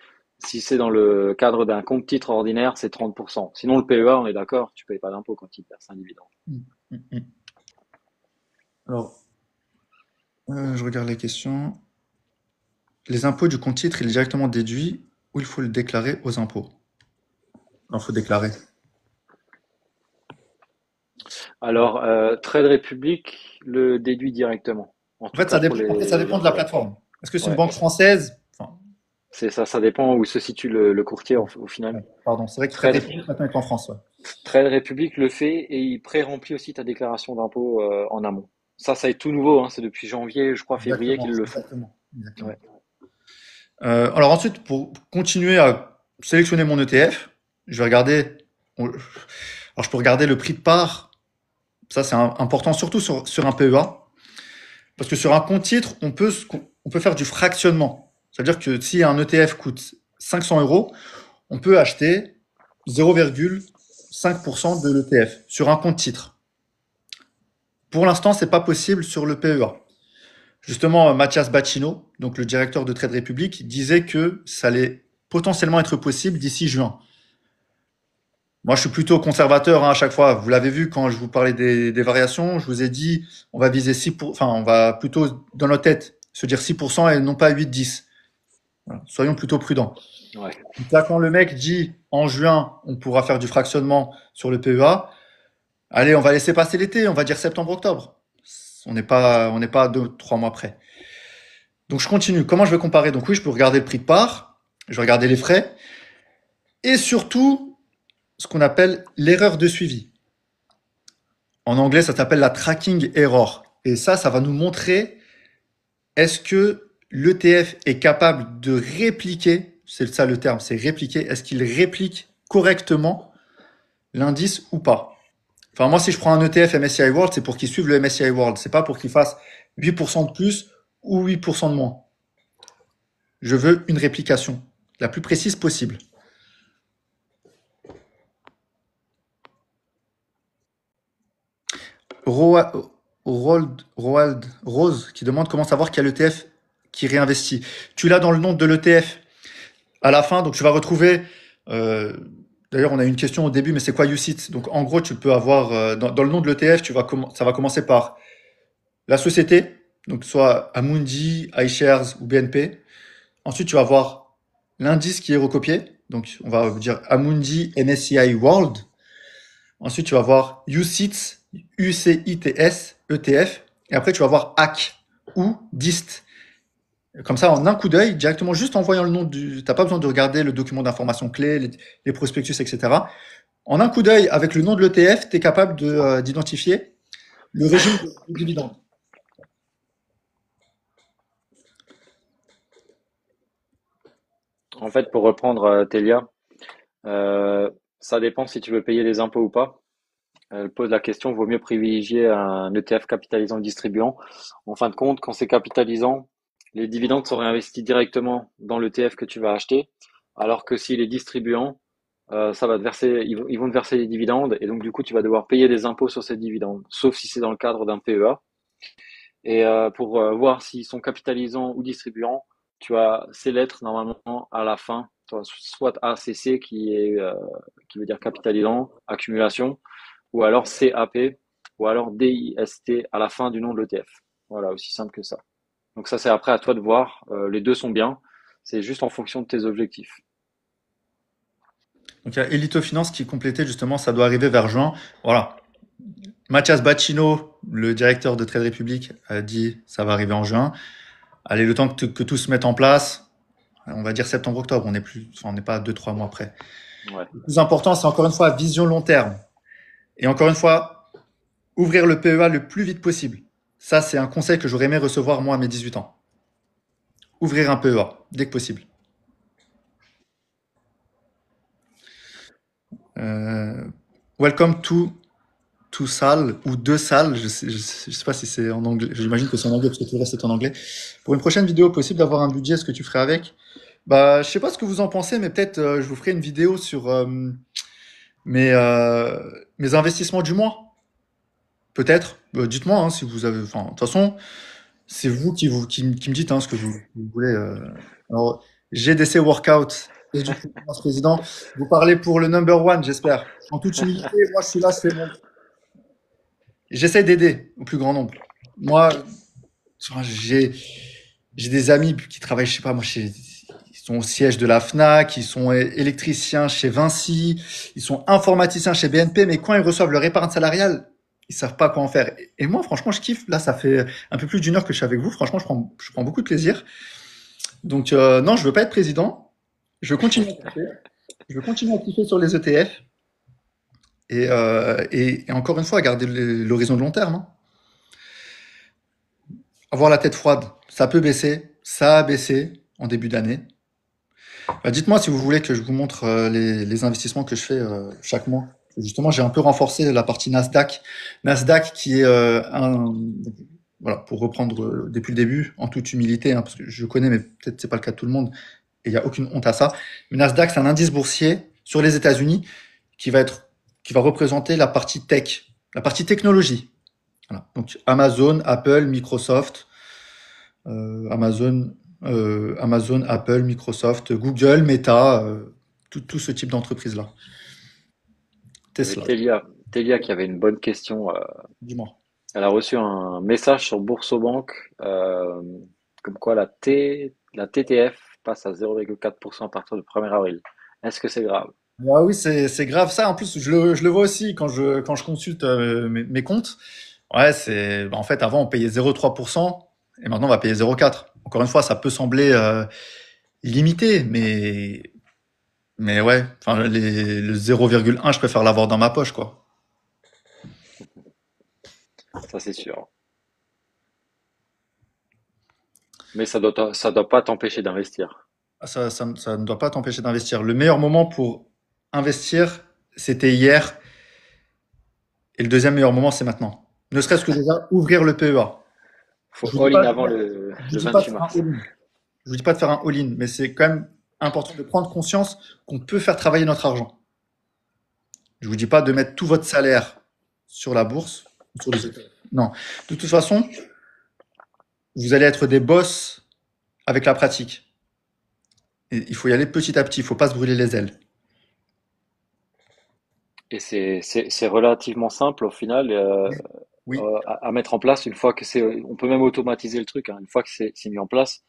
Speaker 3: si c'est dans le cadre d'un compte titre ordinaire, c'est 30%. Sinon, le PEA, on est d'accord, tu payes pas d'impôt quand il verse un dividende.
Speaker 2: Alors, je regarde les questions. Les impôts du compte titre, il est directement déduit ou il faut le déclarer aux impôts? Non, il faut déclarer.
Speaker 3: Alors, Trade Republic le déduit directement. En
Speaker 2: En
Speaker 3: tout
Speaker 2: fait,
Speaker 3: cas pour
Speaker 2: ça dépend de la plateforme. Est-ce que c'est une banque française? Enfin,
Speaker 3: c'est ça, ça dépend où se situe le courtier au final.
Speaker 2: pardon, c'est vrai que Trade
Speaker 3: Trade,
Speaker 2: Republic maintenant est en France. Ouais.
Speaker 3: Trade Republic le fait et il pré-remplit aussi ta déclaration d'impôt en amont. Ça est tout nouveau, hein, c'est depuis janvier, je crois, février qu'ils le font.
Speaker 2: Exactement.
Speaker 3: Ouais.
Speaker 2: Alors ensuite, pour continuer à sélectionner mon ETF, je vais regarder. Alors je peux regarder le prix de part. Ça, c'est important, surtout sur un PEA. Parce que sur un compte titre, on peut faire du fractionnement. C'est-à-dire que si un ETF coûte 500 euros, on peut acheter 0,5% de l'ETF sur un compte titre. Pour l'instant, c'est pas possible sur le PEA. Justement, Mathias Bacchino, donc le directeur de Trade Republic, disait que ça allait potentiellement être possible d'ici juin. Moi, je suis plutôt conservateur hein, à chaque fois. Vous l'avez vu quand je vous parlais des variations, je vous ai dit on va viser 6%, enfin on va plutôt dans notre tête se dire 6% et non pas 8-10. Voilà. Soyons plutôt prudents.
Speaker 3: Ouais.
Speaker 2: Donc là, quand le mec dit en juin on pourra faire du fractionnement sur le PEA, allez, on va laisser passer l'été, on va dire septembre-octobre. On n'est pas 2-3 mois près. Donc je continue. Comment je vais comparer? Donc oui, je peux regarder le prix de part, je vais regarder les frais et surtout ce qu'on appelle l'erreur de suivi. En anglais, ça s'appelle la tracking error. Et ça va nous montrer est-ce que l'ETF est capable de répliquer, c'est ça le terme, c'est répliquer, est-ce qu'il réplique correctement l'indice ou pas? Enfin, moi, si je prends un ETF MSCI World, c'est pour qu'il suive le MSCI World. C'est pas pour qu'il fasse 8% de plus ou 8% de moins. Je veux une réplication la plus précise possible. Rose qui demande comment savoir quel ETF qui réinvestit. Tu l'as dans le nom de l'ETF. À la fin, donc tu vas retrouver. euh, D'ailleurs, on a eu une question au début, mais c'est quoi UCITS? Donc en gros, tu peux avoir dans le nom de l'ETF, ça va commencer par la société, donc soit Amundi, iShares ou BNP. Ensuite, tu vas avoir l'indice qui est recopié. Donc, on va dire Amundi MSCI World. Ensuite, tu vas voir UCITS, UCITS, ETF. Et après, tu vas voir AC ou DIST. Comme ça, en un coup d'œil, directement, juste en voyant le nom du. T'as pas besoin de regarder le document d'information clé, les prospectus, etc. En un coup d'œil, avec le nom de l'ETF, tu es capable d'identifier le régime de dividende.
Speaker 3: En fait, pour reprendre Telia, ça dépend si tu veux payer des impôts ou pas. Elle pose la question, vaut mieux privilégier un ETF capitalisant ou distribuant. En fin de compte, quand c'est capitalisant, les dividendes sont réinvestis directement dans l'ETF que tu vas acheter, alors que s'il est distribuant, ça va te verser, ils vont te verser les dividendes et donc du coup tu vas devoir payer des impôts sur ces dividendes, sauf si c'est dans le cadre d'un PEA. Et pour voir s'ils sont capitalisants ou distribuants, tu as ces lettres normalement à la fin, soit ACC qui veut dire capitalisant, accumulation, ou alors CAP, ou alors DIST à la fin du nom de l'ETF. Voilà, aussi simple que ça. Donc ça, c'est après à toi de voir. Les deux sont bien. C'est juste en fonction de tes objectifs.
Speaker 2: Donc, il y a Elito Finance qui complétait justement, ça doit arriver vers juin. Voilà. Mathias Bacchino, le directeur de Trade Republic, a dit ça va arriver en juin. Allez, le temps que tout se mette en place, on va dire septembre-octobre, on n'est pas 2-3 mois près.
Speaker 3: Ouais.
Speaker 2: Le plus important, c'est encore une fois vision long terme. Et encore une fois, ouvrir le PEA le plus vite possible. Ça, c'est un conseil que j'aurais aimé recevoir moi à mes 18 ans. Ouvrir un PEA dès que possible. Euh, Welcome to salle ou deux salles. Je sais pas si c'est en anglais. J'imagine que c'est en anglais parce que tout le reste est en anglais. Pour une prochaine vidéo, possible d'avoir un budget, ce que tu ferais avec? Bah, je sais pas ce que vous en pensez, mais peut-être je vous ferai une vidéo sur mes, euh, mes investissements du mois. Peut-être. Dites-moi hein, si vous avez. Enfin, de toute façon, c'est vous qui me dites hein, ce que vous voulez. Alors, GDC Workout et du coup, Finance Président, vous parlez pour le number one, j'espère. En toute humilité, moi je suis là, je fais mon. J'essaie d'aider au plus grand nombre. Moi, j'ai des amis qui travaillent, je sais pas, moi, ils sont au siège de la Fnac, ils sont électriciens chez Vinci, ils sont informaticiens chez BNP, mais quand ils reçoivent leur épargne salariale, ils savent pas quoi en faire. Et moi, franchement, je kiffe. Là, ça fait un peu plus d'une heure que je suis avec vous. Franchement, je prends beaucoup de plaisir. Donc, non, je veux pas être président. Je veux continuer à kiffer. Je veux continuer à kiffer sur les ETF. Et encore une fois, garder l'horizon de long terme, hein. Avoir la tête froide, ça peut baisser, ça a baissé en début d'année. Bah, dites-moi si vous voulez que je vous montre les investissements que je fais chaque mois. Justement, j'ai un peu renforcé la partie Nasdaq. Nasdaq qui est voilà, pour reprendre depuis le début, en toute humilité, hein, parce que je connais, mais peut-être c'est pas le cas de tout le monde, et il n'y a aucune honte à ça. Mais Nasdaq, c'est un indice boursier sur les États-Unis qui va représenter la partie tech, la partie technologie. Voilà. Donc Amazon, Apple, Microsoft, Amazon, Apple, Microsoft, Google, Meta, tout ce type d'entreprise-là.
Speaker 3: Il y avait
Speaker 2: Tesla,
Speaker 3: Telia qui avait une bonne question.
Speaker 2: dis-moi.
Speaker 3: Elle a reçu un message sur BoursoBank comme quoi la TTF passe à 0,4% à partir du 1er avril. Est-ce que c'est grave?
Speaker 2: Ah oui, c'est grave ça. En plus, je le vois aussi quand je consulte mes comptes. Ouais, en fait, avant, on payait 0,3% et maintenant, on va payer 0,4. Encore une fois, ça peut sembler limité, mais ouais, enfin, le 0,1, je préfère l'avoir dans ma poche, quoi.
Speaker 3: Ça, c'est sûr. Mais ça doit pas t'empêcher d'investir.
Speaker 2: Ah, ça ne doit pas t'empêcher d'investir. Le meilleur moment pour investir, c'était hier, et le deuxième meilleur moment, c'est maintenant. Ne serait-ce que déjà ouvrir le PEA.
Speaker 3: Faut
Speaker 2: Je vous dis
Speaker 3: all-in
Speaker 2: pas,
Speaker 3: avant
Speaker 2: je vous
Speaker 3: le
Speaker 2: dis pas de
Speaker 3: 28
Speaker 2: faire un
Speaker 3: mars.
Speaker 2: all-in. Je vous dis pas de faire un all-in, mais c'est quand même important de prendre conscience qu'on peut faire travailler notre argent. Je vous dis pas de mettre tout votre salaire sur la bourse, sur les ETF. Non. De toute façon, vous allez être des boss avec la pratique. Et il faut y aller petit à petit, il faut pas se brûler les ailes.
Speaker 3: Et c'est relativement simple au final
Speaker 2: Oui.
Speaker 3: à mettre en place une fois que on peut même automatiser le truc, hein, une fois que c'est mis en place.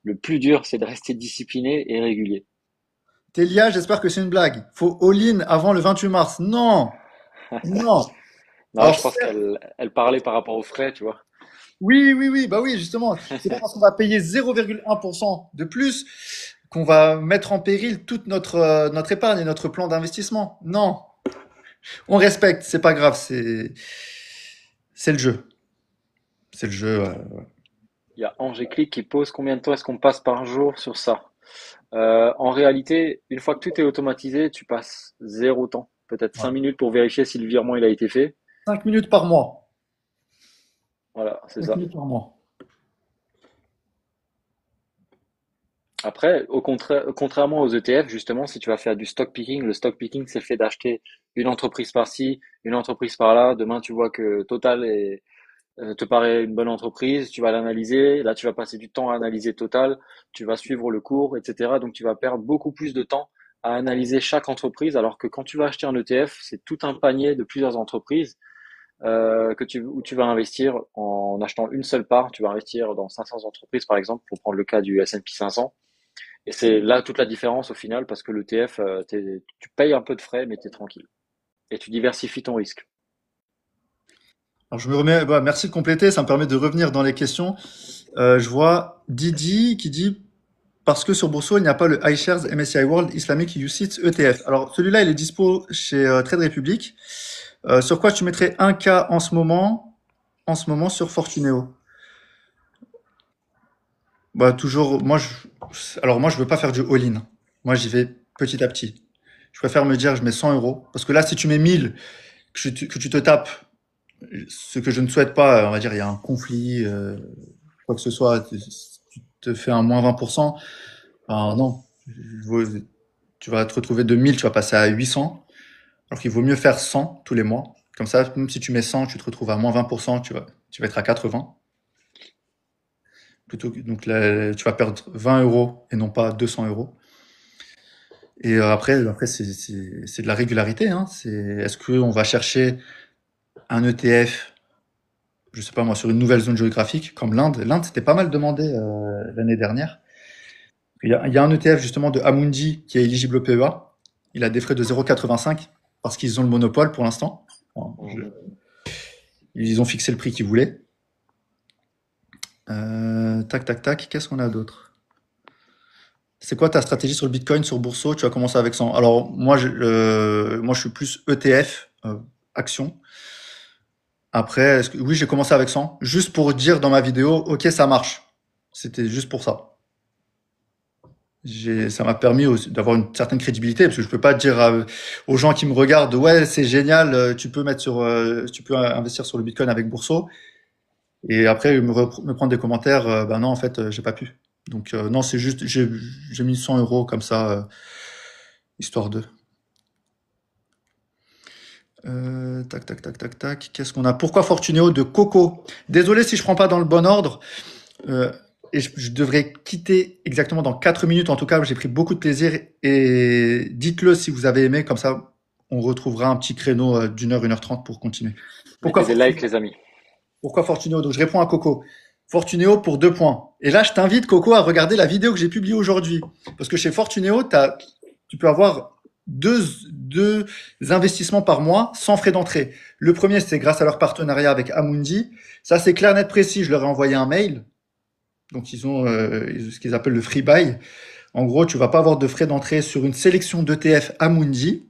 Speaker 3: Le plus dur, c'est de rester discipliné et régulier.
Speaker 2: Télia, j'espère que c'est une blague. Faut all-in avant le 28 mars. Non, non.
Speaker 3: Non,
Speaker 2: Alors,
Speaker 3: je pense
Speaker 2: certes,
Speaker 3: elle parlait par rapport aux frais, tu vois.
Speaker 2: oui, oui, oui, bah oui, justement. C'est pas parce qu'on va payer 0,1% de plus qu'on va mettre en péril toute notre épargne et notre plan d'investissement. Non, on respecte, c'est pas grave, c'est le jeu. C'est le jeu.
Speaker 3: Il y a Angers Click qui pose combien de temps est-ce qu'on passe par jour sur ça? En réalité, une fois que tout est automatisé, tu passes zéro temps. Peut-être
Speaker 2: Ouais.
Speaker 3: 5 minutes pour vérifier si le virement il a été fait.
Speaker 2: 5 minutes par mois.
Speaker 3: Voilà, c'est
Speaker 2: 5
Speaker 3: ça.
Speaker 2: minutes par mois.
Speaker 3: Après, contrairement aux ETF, justement, si tu vas faire du stock picking, le stock picking, c'est le fait d'acheter une entreprise par-ci, une entreprise par-là. Demain, tu vois que te paraît une bonne entreprise, tu vas l'analyser. Là, tu vas passer du temps à analyser Total, tu vas suivre le cours, etc. Donc, tu vas perdre beaucoup plus de temps à analyser chaque entreprise, alors que quand tu vas acheter un ETF, c'est tout un panier de plusieurs entreprises où tu vas investir en achetant une seule part. Tu vas investir dans 500 entreprises, par exemple, pour prendre le cas du S&P 500. Et c'est là toute la différence au final, parce que l'ETF, tu payes un peu de frais, mais tu es tranquille. Et tu diversifies ton risque.
Speaker 2: Alors je me remets, bah, merci de compléter, ça me permet de revenir dans les questions. Je vois Didi qui dit parce que sur Boursorama, il n'y a pas le iShares MSCI World Islamic UCITS ETF. Alors celui-là, il est dispo chez Trade Republic. Sur quoi tu mettrais un cas en ce moment sur Fortuneo? Bah toujours, alors moi je veux pas faire du all-in. Moi j'y vais petit à petit. Je préfère me dire je mets 100 euros parce que là si tu mets 1000 que tu te tapes, ce que je ne souhaite pas, on va dire il y a un conflit, quoi que ce soit, tu te fais un moins 20%. Enfin, non, tu vas te retrouver de 1000, tu vas passer à 800. Alors qu'il vaut mieux faire 100 tous les mois. Comme ça, même si tu mets 100, tu te retrouves à moins 20%, tu vas être à 80. Donc là, tu vas perdre 20 euros et non pas 200 euros. Et après c'est de la régularité. Hein. Est-ce qu'on va chercher un ETF, je sais pas moi, sur une nouvelle zone géographique comme l'Inde? L'Inde, c'était pas mal demandé l'année dernière. Il y a un ETF justement de Amundi qui est éligible au PEA. Il a des frais de 0,85 parce qu'ils ont le monopole pour l'instant. Bon,
Speaker 3: Mhm.
Speaker 2: ils ont fixé le prix qu'ils voulaient. Tac, tac, tac. Qu'est-ce qu'on a d'autre? C'est quoi ta stratégie sur le Bitcoin, sur Bourseau? Tu as commencé avec 100. Alors, moi, je suis plus ETF, action. Après, oui, j'ai commencé avec 100. Juste pour dire dans ma vidéo, OK, ça marche. C'était juste pour ça. Ça m'a permis d'avoir une certaine crédibilité parce que je peux pas dire aux gens qui me regardent, ouais, c'est génial, tu peux investir sur le Bitcoin avec Bourseau. Et après, me prendre des commentaires, ben non, en fait, j'ai pas pu. Donc, non, c'est juste, j'ai mis 100 euros comme ça, histoire de. Tac, tac, tac, tac, tac. Qu'est-ce qu'on a? Pourquoi Fortunéo de Coco? Désolé si je prends pas dans le bon ordre. Euh, et je devrais quitter exactement dans 4 minutes. En tout cas, j'ai pris beaucoup de plaisir. Et dites-le si vous avez aimé. Comme ça, on retrouvera un petit créneau d'une heure, 1h30 pour continuer. Pourquoi
Speaker 3: Mettez des
Speaker 2: Fortunéo?
Speaker 3: likes, les amis.
Speaker 2: Pourquoi Fortunéo? Donc je réponds à Coco. Fortunéo pour 2 points. Et là, je t'invite, Coco, à regarder la vidéo que j'ai publiée aujourd'hui. Parce que chez Fortunéo, tu peux avoir deux investissements par mois sans frais d'entrée. Le premier, c'est grâce à leur partenariat avec Amundi. Ça, c'est clair, net, précis. Je leur ai envoyé un mail. Donc, ils ont ce qu'ils appellent le free buy. En gros, tu vas pas avoir de frais d'entrée sur une sélection d'ETF Amundi.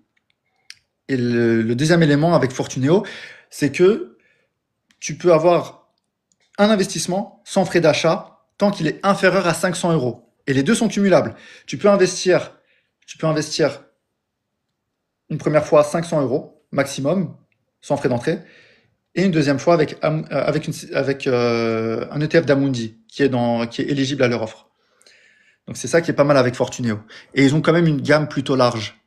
Speaker 2: Et le deuxième élément avec Fortunéo, c'est que tu peux avoir un investissement sans frais d'achat tant qu'il est inférieur à 500 euros. Et les deux sont cumulables. Tu peux investir une première fois 500 euros maximum sans frais d'entrée et une deuxième fois avec un ETF d'Amundi qui est éligible à leur offre. Donc c'est ça qui est pas mal avec Fortuneo. Et ils ont quand même une gamme plutôt large.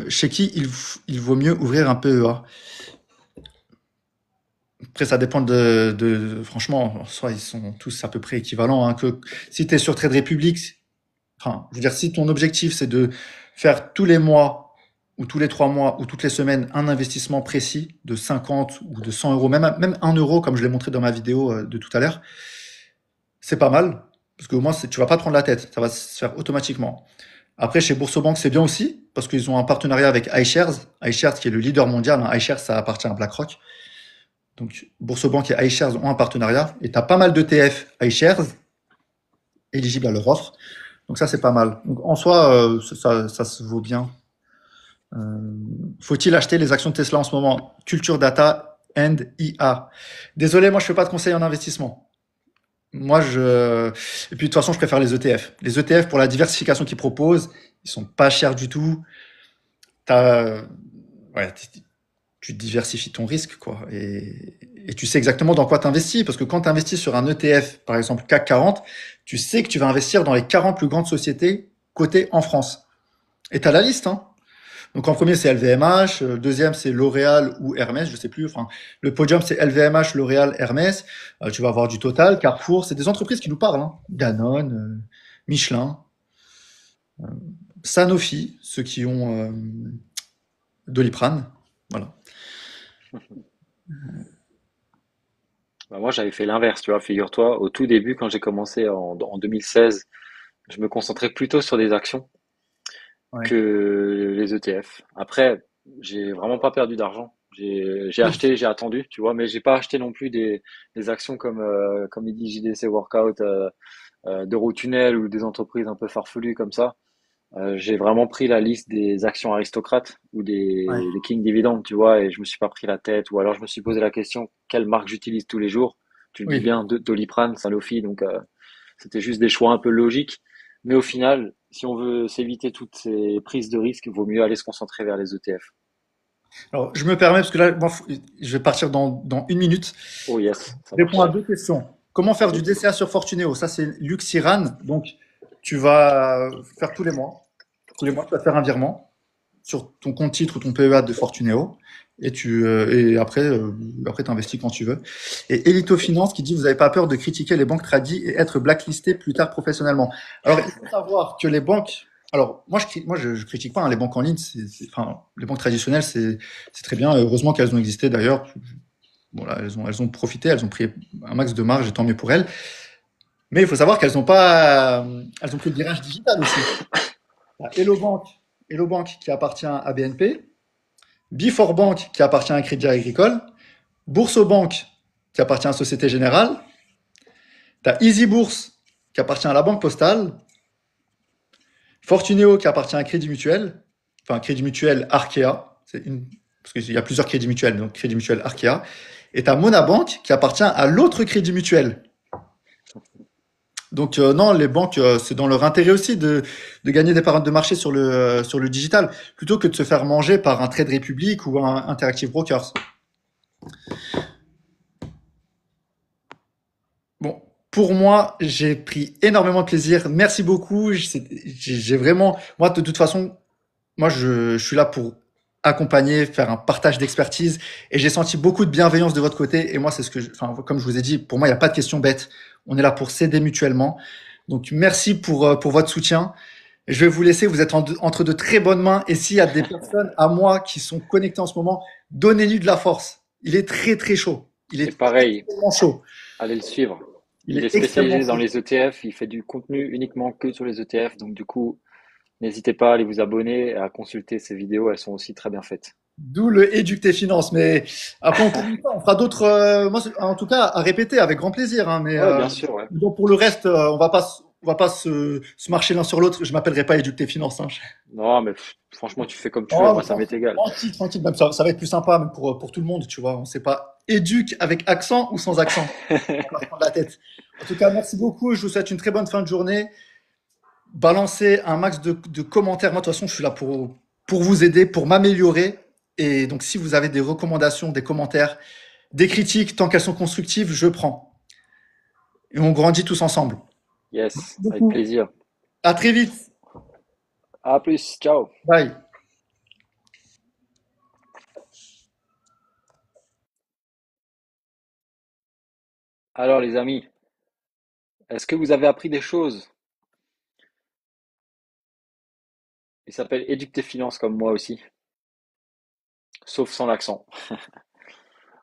Speaker 2: Chez qui il vaut mieux ouvrir un PEA? Après, ça dépend franchement, en soi, ils sont tous à peu près équivalents, hein, que si tu es sur Trade Republic, enfin, je veux dire, si ton objectif, c'est de faire tous les mois, ou tous les 3 mois, ou toutes les semaines, un investissement précis de 50 ou de 100 euros, même 1 euro, comme je l'ai montré dans ma vidéo de tout à l'heure, c'est pas mal. Parce qu'au moins, tu vas pas te prendre la tête. Ça va se faire automatiquement. Après, chez Boursorama, c'est bien aussi, parce qu'ils ont un partenariat avec iShares. iShares, qui est le leader mondial, hein. iShares, ça appartient à BlackRock. Donc, Boursorama et iShares ont un partenariat. Et tu as pas mal d'ETF iShares éligibles à leur offre. Donc, ça, c'est pas mal. Donc, en soi, ça se vaut bien. Euh, Faut-il acheter les actions de Tesla en ce moment? Culture Data and IA. Désolé, moi, je fais pas de conseils en investissement. Et puis de toute façon, je préfère les ETF. Les ETF, pour la diversification qu'ils proposent, ils sont pas chers du tout. T'as, ouais, tu diversifies ton risque, quoi. Et tu sais exactement dans quoi t'investis. Parce que quand tu investis sur un ETF, par exemple CAC 40, tu sais que tu vas investir dans les 40 plus grandes sociétés cotées en France. Et t'as la liste, hein. Donc en premier, c'est LVMH, deuxième, c'est L'Oréal ou Hermès, je sais plus. Enfin, le podium, c'est LVMH, L'Oréal, Hermès. Tu vas avoir du Total, Carrefour, c'est des entreprises qui nous parlent, hein. Danone, Michelin, Sanofi, ceux qui ont Doliprane. Voilà.
Speaker 3: Bah, moi, j'avais fait l'inverse, tu vois. Figure-toi, au tout début, quand j'ai commencé en 2016, je me concentrais plutôt sur des actions
Speaker 2: Ouais.
Speaker 3: que les ETF. Après, j'ai vraiment pas perdu d'argent. J'ai acheté, j'ai attendu, tu vois, mais j'ai pas acheté non plus des actions comme il dit JDC Workout, d'Eurotunnel ou des entreprises un peu farfelues comme ça. J'ai vraiment pris la liste des actions aristocrates ou
Speaker 2: Ouais.
Speaker 3: des King Dividend, tu vois, et je me suis pas pris la tête. Ou alors je me suis posé la question, quelle marque j'utilise tous les jours? Tu le dis
Speaker 2: Oui.
Speaker 3: bien, Doliprane, Sanofi, donc c'était juste des choix un peu logiques. Mais au final, si on veut s'éviter toutes ces prises de risques, il vaut mieux aller se concentrer vers les ETF.
Speaker 2: Alors, je me permets, parce que là, moi, je vais partir dans 1 minute.
Speaker 3: Oh yes, ça
Speaker 2: Je réponds à
Speaker 3: marche.
Speaker 2: 2 questions. Comment faire du
Speaker 3: Vas-y.
Speaker 2: DCA sur Fortunéo? Ça, c'est Luc Siran. Donc, tu vas faire tous les mois. Tous les mois, tu vas faire un virement sur ton compte titre ou ton PEA de Fortunéo. Et après, t'investis quand tu veux. Et Elito Finance qui dit, vous n'avez pas peur de critiquer les banques tradis et être blacklisté plus tard professionnellement. Alors, il faut savoir que les banques, alors, moi, je critique pas, hein, les banques en ligne, enfin, les banques traditionnelles, c'est très bien. Heureusement qu'elles ont existé d'ailleurs. Bon, là, elles ont profité, elles ont pris un max de marge et tant mieux pour elles. Mais il faut savoir elles ont pris le virage digital aussi. T'as Hello Bank qui appartient à BNP, Before Bank qui appartient à Crédit Agricole, Bourso Bank qui appartient à Société Générale, t'as Easy Bourse qui appartient à la Banque Postale, Fortuneo qui appartient à Crédit Mutuel, enfin Crédit Mutuel Arkea, parce qu'il y a plusieurs crédits mutuels, donc Crédit Mutuel Arkea, et t'as Monabank qui appartient à l'autre Crédit Mutuel. Donc non, les banques, c'est dans leur intérêt aussi de gagner des parts de marché sur le digital, plutôt que de se faire manger par un Trade Republic ou un Interactive Brokers. Bon, pour moi, j'ai pris énormément de plaisir. Merci beaucoup. J'ai vraiment, moi, de toute façon, moi, je suis là pour accompagner, faire un partage d'expertise, et j'ai senti beaucoup de bienveillance de votre côté. Et moi, c'est enfin, comme je vous ai dit, pour moi, il n'y a pas de question bête. On est là pour s'aider mutuellement. Donc, merci pour votre soutien. Je vais vous laisser. Vous êtes entre de très bonnes mains. Et s'il y a des personnes à moi qui sont connectées en ce moment, donnez-lui de la force. Il est très, très chaud. Il
Speaker 3: Et
Speaker 2: est
Speaker 3: pareil,
Speaker 2: extrêmement chaud.
Speaker 3: allez le suivre.
Speaker 2: Il
Speaker 3: Il est
Speaker 2: est extrêmement
Speaker 3: spécialisé dans
Speaker 2: chaud.
Speaker 3: les ETF, il fait du contenu uniquement que sur les ETF, donc du coup, n'hésitez pas à aller vous abonner et à consulter ces vidéos, elles sont aussi très bien faites.
Speaker 2: D'où le éducter finance. Mais après, on fera d'autres, moi, en tout cas, à répéter avec grand plaisir, hein. Mais
Speaker 3: Ouais, bien sûr, ouais.
Speaker 2: donc pour le reste, on va pas se marcher l'un sur l'autre. Je m'appellerai pas éducter finance, hein.
Speaker 3: Non, mais franchement, tu fais comme tu veux,
Speaker 2: Oh,
Speaker 3: moi ça m'est égal.
Speaker 2: tranquille, tranquille. Même ça va être plus sympa même pour tout le monde, tu vois. On sait pas éduque avec accent ou sans accent. On va pas se prendre la tête. En tout cas, merci beaucoup. Je vous souhaite une très bonne fin de journée. Balancez un max de commentaires. Moi, de toute façon, je suis là pour vous aider, pour m'améliorer. Et donc, si vous avez des recommandations, des commentaires, des critiques, tant qu'elles sont constructives, je prends. Et on grandit tous ensemble. Merci
Speaker 3: Yes, avec
Speaker 2: beaucoup.
Speaker 3: plaisir.
Speaker 2: À très vite.
Speaker 3: À plus, ciao.
Speaker 2: Bye.
Speaker 3: Alors les amis, est-ce que vous avez appris des choses? Il s'appelle Éduque tes finances comme moi aussi, sauf sans l'accent.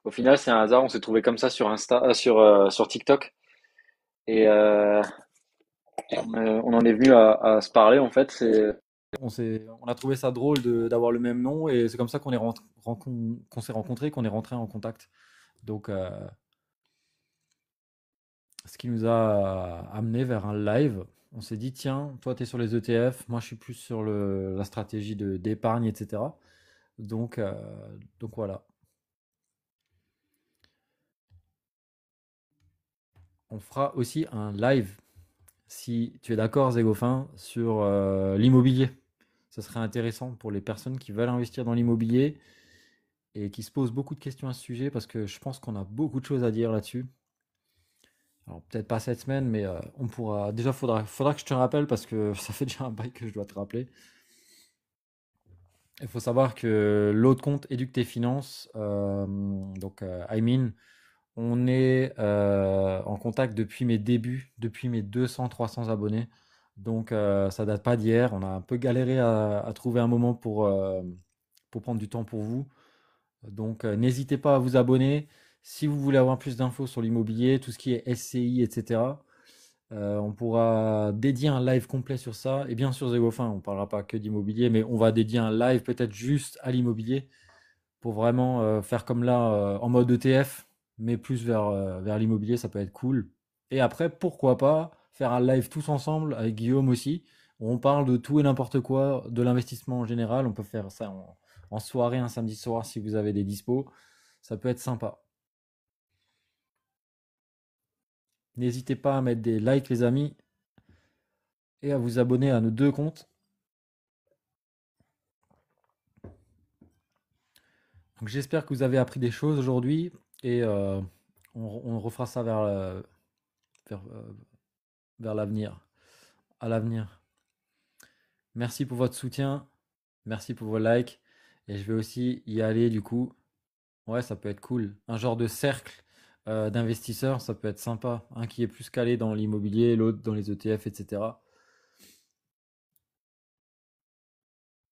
Speaker 3: Au final, c'est un hasard, on s'est trouvé comme ça sur sur TikTok et on en est venu à se parler en fait.
Speaker 1: On a trouvé ça drôle d'avoir le même nom et c'est comme ça qu'on s'est rencontrés, qu'on est rentré en contact. Donc, ce qui nous a amené vers un live. On s'est dit, tiens, toi, tu es sur les ETF, moi, je suis plus sur la stratégie d'épargne, etc. Donc, euh, donc voilà. On fera aussi un live, si tu es d'accord, Zégophin, sur l'immobilier. Ça serait intéressant pour les personnes qui veulent investir dans l'immobilier et qui se posent beaucoup de questions à ce sujet parce que je pense qu'on a beaucoup de choses à dire là-dessus. Alors peut-être pas cette semaine, mais on pourra. Déjà, faudra que je te rappelle parce que ça fait déjà un bail que je dois te rappeler. Il faut savoir que l'autre compte Éduque tes finances, on est en contact depuis mes débuts, depuis mes 200-300 abonnés. Donc ça date pas d'hier. On a un peu galéré à trouver un moment pour prendre du temps pour vous. Donc n'hésitez pas à vous abonner. Si vous voulez avoir plus d'infos sur l'immobilier, tout ce qui est SCI, etc., on pourra dédier un live complet sur ça. Et bien sûr, Zégophin, on ne parlera pas que d'immobilier, mais on va dédier un live peut-être juste à l'immobilier pour vraiment faire comme là en mode ETF, mais plus vers l'immobilier, ça peut être cool. Et après, pourquoi pas faire un live tous ensemble avec Guillaume aussi, où on parle de tout et n'importe quoi, de l'investissement en général. On peut faire ça en soirée, un samedi soir si vous avez des dispos. Ça peut être sympa. N'hésitez pas à mettre des likes, les amis, et à vous abonner à nos deux comptes. Donc j'espère que vous avez appris des choses aujourd'hui et on refera ça vers, euh, vers l'avenir, à l'avenir. Merci pour votre soutien, merci pour vos likes et je vais aussi y aller du coup. Ouais, ça peut être cool. Un genre de cercle d'investisseurs, ça peut être sympa. Un qui est plus calé dans l'immobilier, l'autre dans les ETF, etc.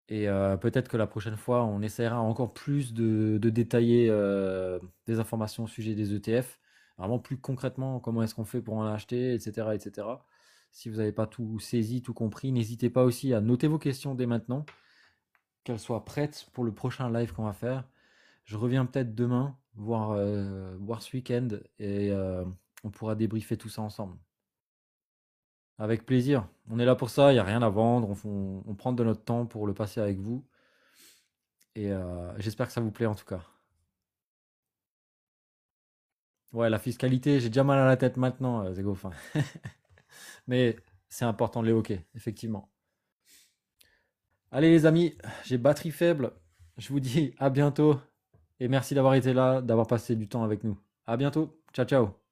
Speaker 1: Et peut-être que la prochaine fois, on essaiera encore plus de détailler des informations au sujet des ETF. Vraiment plus concrètement, comment est-ce qu'on fait pour en acheter, etc., etc. Si vous n'avez pas tout saisi, tout compris, n'hésitez pas aussi à noter vos questions dès maintenant, qu'elles soient prêtes pour le prochain live qu'on va faire. Je reviens peut-être demain, voir ce week-end, et on pourra débriefer tout ça ensemble. Avec plaisir. On est là pour ça, il n'y a rien à vendre, on prend de notre temps pour le passer avec vous. Et j'espère que ça vous plaît en tout cas. Ouais, la fiscalité, j'ai déjà mal à la tête maintenant, Zégophin. Mais c'est important de l'évoquer, effectivement. Allez les amis, j'ai batterie faible. Je vous dis à bientôt. Et merci d'avoir été là, d'avoir passé du temps avec nous. À bientôt. Ciao, ciao.